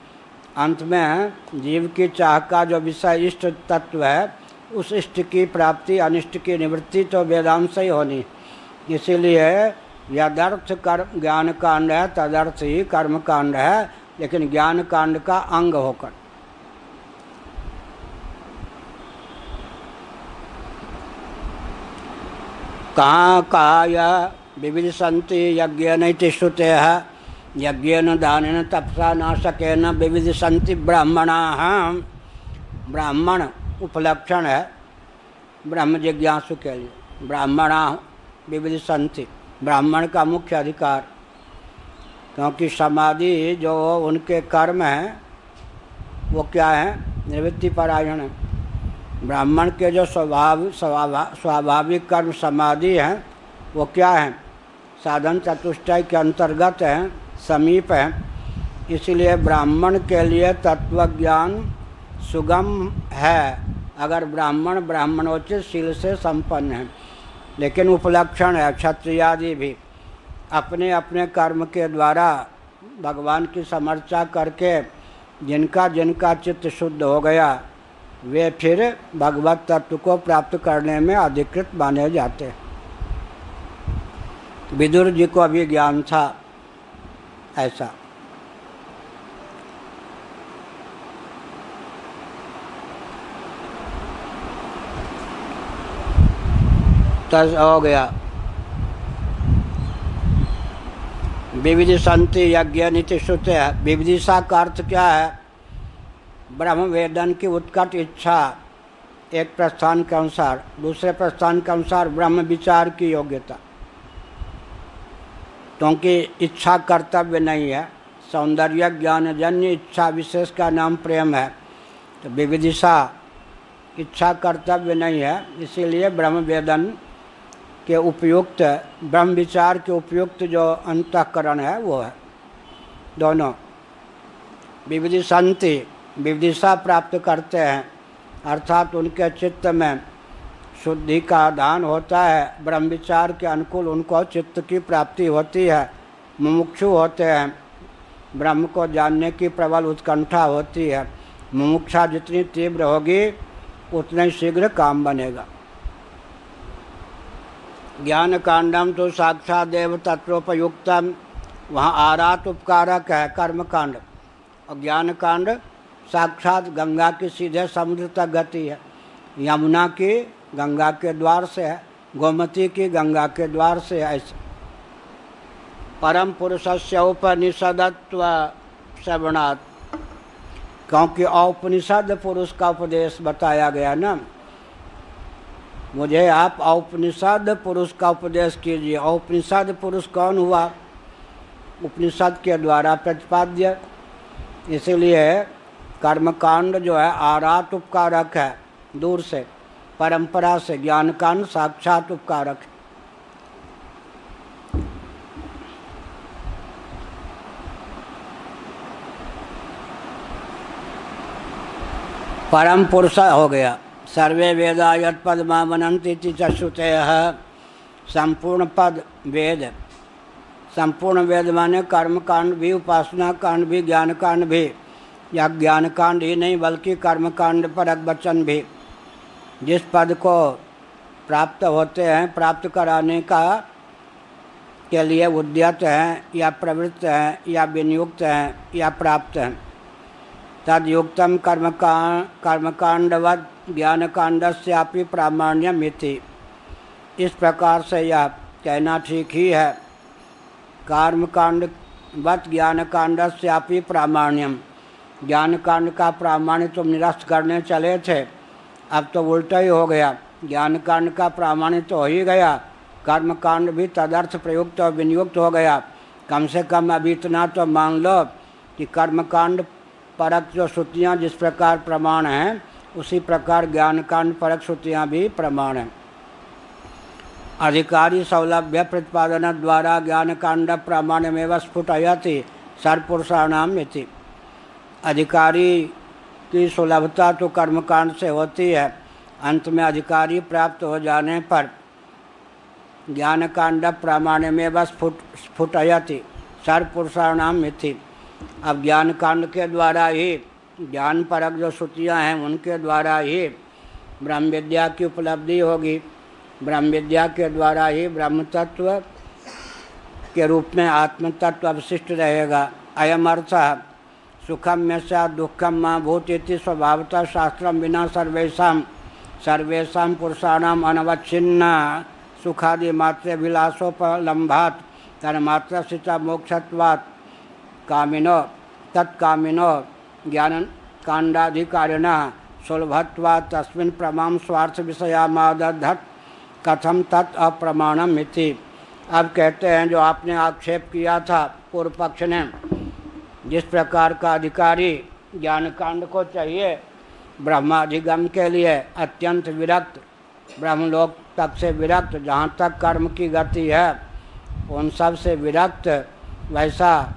Speaker 1: अंत में जीव की चाह का जो विषय इष्ट तत्व है, उस इष्ट की प्राप्ति, अनिष्ट की निवृत्ति तो वेदांत से ही होनी। इसीलिए यदर्थ कर्म ज्ञान कांड है तदर्थ ही कर्म कांड है, लेकिन ज्ञान कांड का अंग होकर। कहाँ कहा यह विविध संति यज्ञ नैति श्रुते है, यज्ञेन दानेन तपसा नाशकेन विविध संति ब्राह्मणाः। ब्राह्मण उपलक्षण है ब्रह्म जिज्ञासु के लिए। ब्राह्मणाः विविध संति, ब्राह्मण का मुख्य अधिकार, क्योंकि समाधि जो उनके कर्म हैं वो क्या है? निवृत्ति परायण है। ब्राह्मण के जो स्वाभाविक कर्म समाधि हैं वो क्या हैं? साधन चतुष्टय के अंतर्गत हैं, समीप हैं। इसलिए ब्राह्मण के लिए तत्वज्ञान सुगम है, अगर ब्राह्मण ब्राह्मणोचित शील से संपन्न है। लेकिन उपलक्षण है क्षत्रियादि भी अपने अपने कर्म के द्वारा भगवान की समर्चा करके जिनका जिनका चित्त शुद्ध हो गया वे फिर भगवत तत्व को प्राप्त करने में अधिकृत माने जाते हैं। विदुर जी को अभी ज्ञान था ऐसा। तस हो गया। विविदिशन्ति यज्ञ नीति श्रुते है। विविदिशा का अर्थ क्या है? ब्रह्म वेदन की उत्कट इच्छा एक प्रस्थान के अनुसार, दूसरे प्रस्थान के अनुसार ब्रह्म विचार की योग्यता, क्योंकि इच्छा कर्तव्य नहीं है। सौंदर्य ज्ञानजन्य इच्छा विशेष का नाम प्रेम है, तो विविदिशा इच्छा कर्तव्य नहीं है। इसीलिए ब्रह्म वेदन के उपयुक्त, ब्रह्म विचार के उपयुक्त जो अंतःकरण है वो है दोनों। विविदिशन्ति विविदिशा प्राप्त करते हैं, अर्थात उनके चित्त में शुद्धि का दान होता है, ब्रह्म विचार के अनुकूल उनको चित्त की प्राप्ति होती है, मुमुक्षु होते हैं, ब्रह्म को जानने की प्रबल उत्कंठा होती है। मुमुक्षा जितनी तीव्र होगी उतने शीघ्र काम बनेगा। ज्ञान कांडम तो साक्षात देव तत्वोपयुक्तम, वहाँ आरात उपकारक है कर्म कांड, और ज्ञान कांड साक्षात गंगा की सीधे समुद्र तक गति है। यमुना की गंगा के द्वार से है, गोमती की गंगा के द्वार से है। ऐसे परम पुरुषस्य उपनिषदत्व श्रवणात्, क्योंकि औपनिषद पुरुष का उपदेश बताया गया ना, मुझे आप औपनिषद पुरुष का उपदेश कीजिए। औपनिषद पुरुष कौन हुआ? उपनिषद के द्वारा प्रतिपाद्य। इसीलिए कर्मकांड जो है आरात उपकारक है, दूर से परंपरा से। ज्ञान कांड साक्षात उपकारक है। परम पुरुष हो गया। सर्वे वेदा यत् पदमा मनन्ति चश्रुतयः, संपूर्ण पद वेद। संपूर्ण वेद माने कर्म कांड भी, उपासना कांड भी, ज्ञान कांड भी। या ज्ञान कांड ही नहीं बल्कि कर्म कांड परक वचन भी। जिस पद को प्राप्त होते हैं, प्राप्त कराने का के लिए उद्यत हैं या प्रवृत्त हैं या विनियुक्त हैं या प्राप्त हैं, तदयुक्तम कर्मकांडवद ज्ञानकांडस्यापि प्रामाण्यमिति। इस प्रकार से यह कहना ठीक ही है। कर्मकांडवत ज्ञानकांडस्यापि प्रामाण्यम, ज्ञानकांड का प्रामाण्य तुम निरस्त करने चले थे, अब तो उल्टा ही हो गया। ज्ञानकांड का प्रामाण्य तो हो ही गया, कर्मकांड भी तदर्थ प्रयुक्त और विनियुक्त हो गया। कम से कम अभी इतना तो मान लो कि कर्मकांड परक जो श्रुतियाँ जिस प्रकार प्रमाण हैं, उसी प्रकार ज्ञानकांड परक श्रुतियाँ भी प्रमाण हैं। अधिकारी सौलभ्य प्रतिपादन द्वारा ज्ञानकांड प्रामाण्यमेव स्फुटयति सर्वपुरुषाणाम इति। अधिकारी की सुलभता तो कर्मकांड से होती है, अंत में अधिकारी प्राप्त हो जाने पर ज्ञानकांड प्रामाण्यमेव स्फुटयति सर्वपुरुषाणाम इति। अब ज्ञान कांड के द्वारा ही, ज्ञान परक जो श्रुतियाँ हैं उनके द्वारा ही ब्रह्म विद्या की उपलब्धि होगी। ब्रह्म विद्या के द्वारा ही ब्रह्म तत्व के रूप में आत्म तत्व अवशिष्ट रहेगा। अयम अर्थ सुखम में सा दुखम माँ भूत इति स्वभावतः शास्त्रम बिना सर्वेशा पुरुषाणाम अनवच्छिन्न सुखादि मात्र विलासोपलम्भात् तन्मात्र सिचा मोक्षत्वात् कामिनो तत्कामिनो ज्ञान कांडाधिकारिणः सुलभत्वात् तस्मिन् प्रमाण स्वार्थ विषयामादधत् कथम तत् अप्रमाणम इति। अब कहते हैं जो आपने आक्षेप किया था पूर्व पक्ष ने, जिस प्रकार का अधिकारी ज्ञान कांड को चाहिए ब्रह्माधिगम के लिए अत्यंत विरक्त, ब्रह्मलोक तक से विरक्त, जहाँ तक कर्म की गति है उन सब से विरक्त, वैसा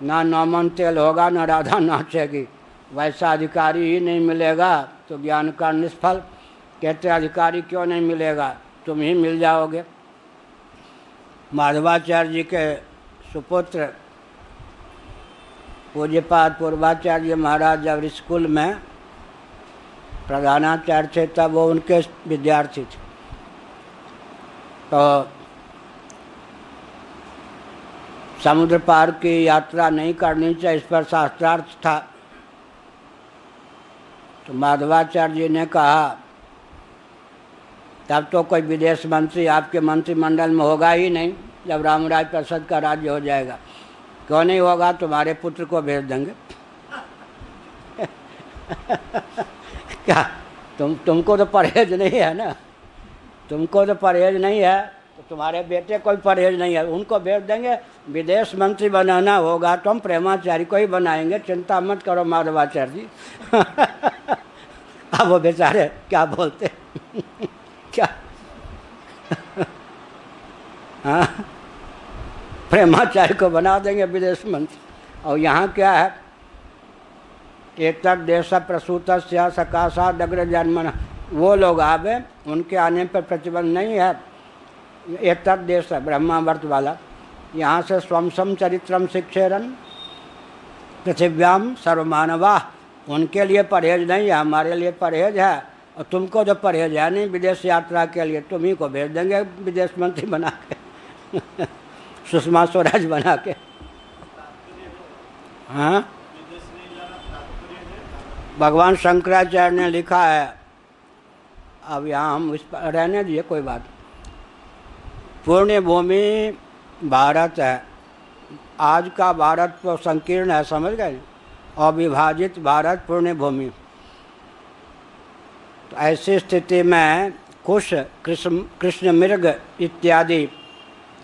Speaker 1: ना नौमन तेल होगा ना राधा नाचेगी, वैसा अधिकारी ही नहीं मिलेगा तो ज्ञान का निष्फल। कहते अधिकारी क्यों नहीं मिलेगा? तुम ही मिल जाओगे। माधवाचार्य जी के सुपुत्र पूज्यपाद पूर्वाचार्य महाराज जब स्कूल में प्रधानाचार्य थे तब वो उनके विद्यार्थी थे। तो समुद्र पार की यात्रा नहीं करनी चाहिए, इस पर शास्त्रार्थ था। तो माधवाचार्य जी ने कहा तब तो कोई विदेश मंत्री आपके मंत्रिमंडल में होगा ही नहीं जब रामराज प्रसाद का राज्य हो जाएगा। क्यों नहीं होगा, तुम्हारे पुत्र को भेज देंगे। क्या तुमको तो परहेज नहीं है ना, तुमको तो परहेज नहीं है, तो तुम्हारे बेटे कोई परहेज नहीं है, उनको भेज देंगे। विदेश मंत्री बनाना होगा तो हम प्रेमाचार्य को ही बनाएंगे, चिंता मत करो माधवाचार्य जी। अब वो बेचारे क्या बोलते क्या हाँ, प्रेमाचार्य को बना देंगे विदेश मंत्री। और यहाँ क्या है, एतद देश प्रसूत सकाशाद अग्र जन्मन, वो लोग आवे, उनके आने पर प्रतिबंध नहीं है। एतद देश ब्रह्मावर्त वाला, यहाँ से स्वमसम चरित्रम शिक्षेरन पृथिव्याम सर्वमानवा, उनके लिए परहेज नहीं है, हमारे लिए परहेज है। और तुमको जो परहेज है नहीं विदेश यात्रा के लिए, तुम ही को भेज देंगे विदेश मंत्री बना के। सुषमा स्वराज बना के। हाँ, भगवान शंकराचार्य ने लिखा है, अब यहाँ हम इस पर रहने दिए कोई बात। पुण्य भूमि भारत है, आज का भारत तो संकीर्ण है, समझ गए, अविभाजित भारत पुण्य भूमि। तो ऐसी स्थिति में कुश कृष्ण मृग इत्यादि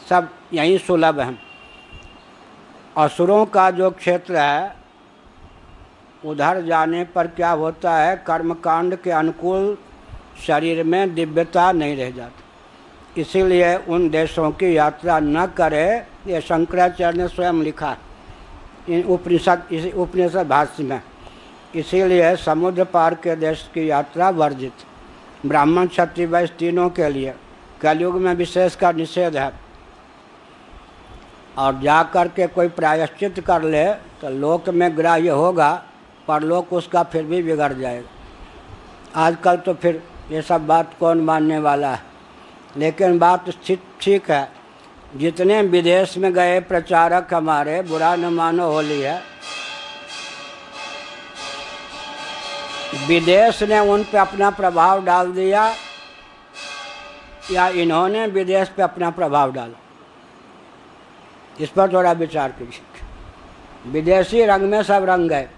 Speaker 1: सब यहीं सुलभ हैं। असुरों का जो क्षेत्र है उधर जाने पर क्या होता है, कर्मकांड के अनुकूल शरीर में दिव्यता नहीं रह जाती, इसीलिए उन देशों की यात्रा न करे, ये शंकराचार्य ने स्वयं लिखा इन उपनिषद भाष्य में। इसीलिए समुद्र पार के देश की यात्रा वर्जित, ब्राह्मण क्षत्रिय वैश्य तीनों के लिए कलयुग में विशेष का निषेध है। और जा कर के कोई प्रायश्चित कर ले तो लोक में ग्राह्य होगा, परलोक उसका फिर भी बिगड़ जाएगा। आजकल तो फिर ये सब बात कौन मानने वाला है, लेकिन बात ठीक है। जितने विदेश में गए प्रचारक हमारे, बुरा न मानो होली है, विदेश ने उन पे अपना प्रभाव डाल दिया या इन्होंने विदेश पे अपना प्रभाव डाला, इस पर थोड़ा विचार कीजिए। विदेशी रंग में सब रंग गए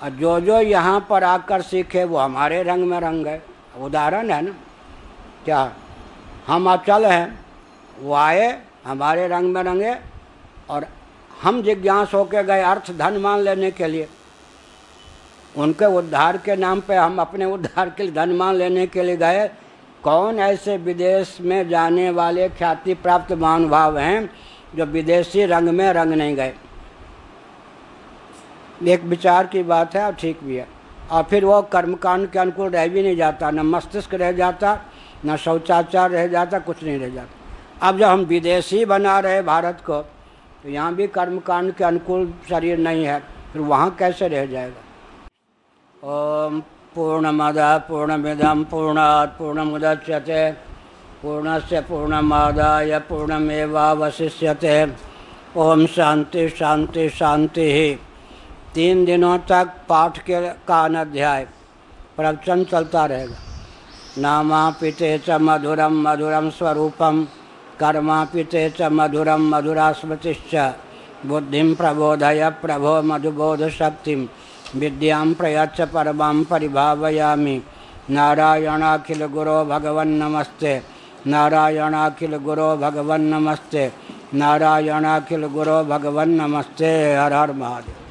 Speaker 1: और जो यहाँ पर आकर सीखे वो हमारे रंग में रंग गए। उदाहरण है ना, क्या हम अचल हैं, वो आए हमारे रंग में रंगे और हम जिज्ञास होके गए अर्थ धन मान लेने के लिए। उनके उद्धार के नाम पे हम अपने उद्धार के लिए धन मान लेने के लिए गए। कौन ऐसे विदेश में जाने वाले ख्याति प्राप्त महानुभाव हैं जो विदेशी रंग में रंग नहीं गए? एक विचार की बात है और ठीक भी है। और फिर वो कर्मकांड के अनुकूल रह भी नहीं जाता, न मस्तिष्क रह जाता, न शौचाचार रह जाता, कुछ नहीं रह जाता। अब जब हम विदेशी बना रहे भारत को, तो यहाँ भी कर्मकांड के अनुकूल शरीर नहीं है, फिर वहाँ कैसे रह जाएगा? ओम पूर्णमद पूर्णमिदं पूर्णात् पूर्णमुदच्यते पूर्णस्य पूर्णमादाय पूर्णमेवावशिष्यते। ओम शांति शांति शांति। 3 दिनों तक पाठ का अध्याय प्रवचन चलता रहेगा। नामापिते च मधुरम मधुरम स्वरूपम, कर्मापिते च मधुरम मधुरा स्मृतिश्च, बुद्धिं प्रबोधय प्रभो मधुबोध शक्तिं, विद्यां प्रयच्छ परमां परिभावयामि। नारायणाखिल गुरो भगवन् नमस्ते, नारायणाखिल गुरो भगवन् नमस्ते, नारायणाखिल गुरो भगवन् नमस्ते। हर हर महादेव।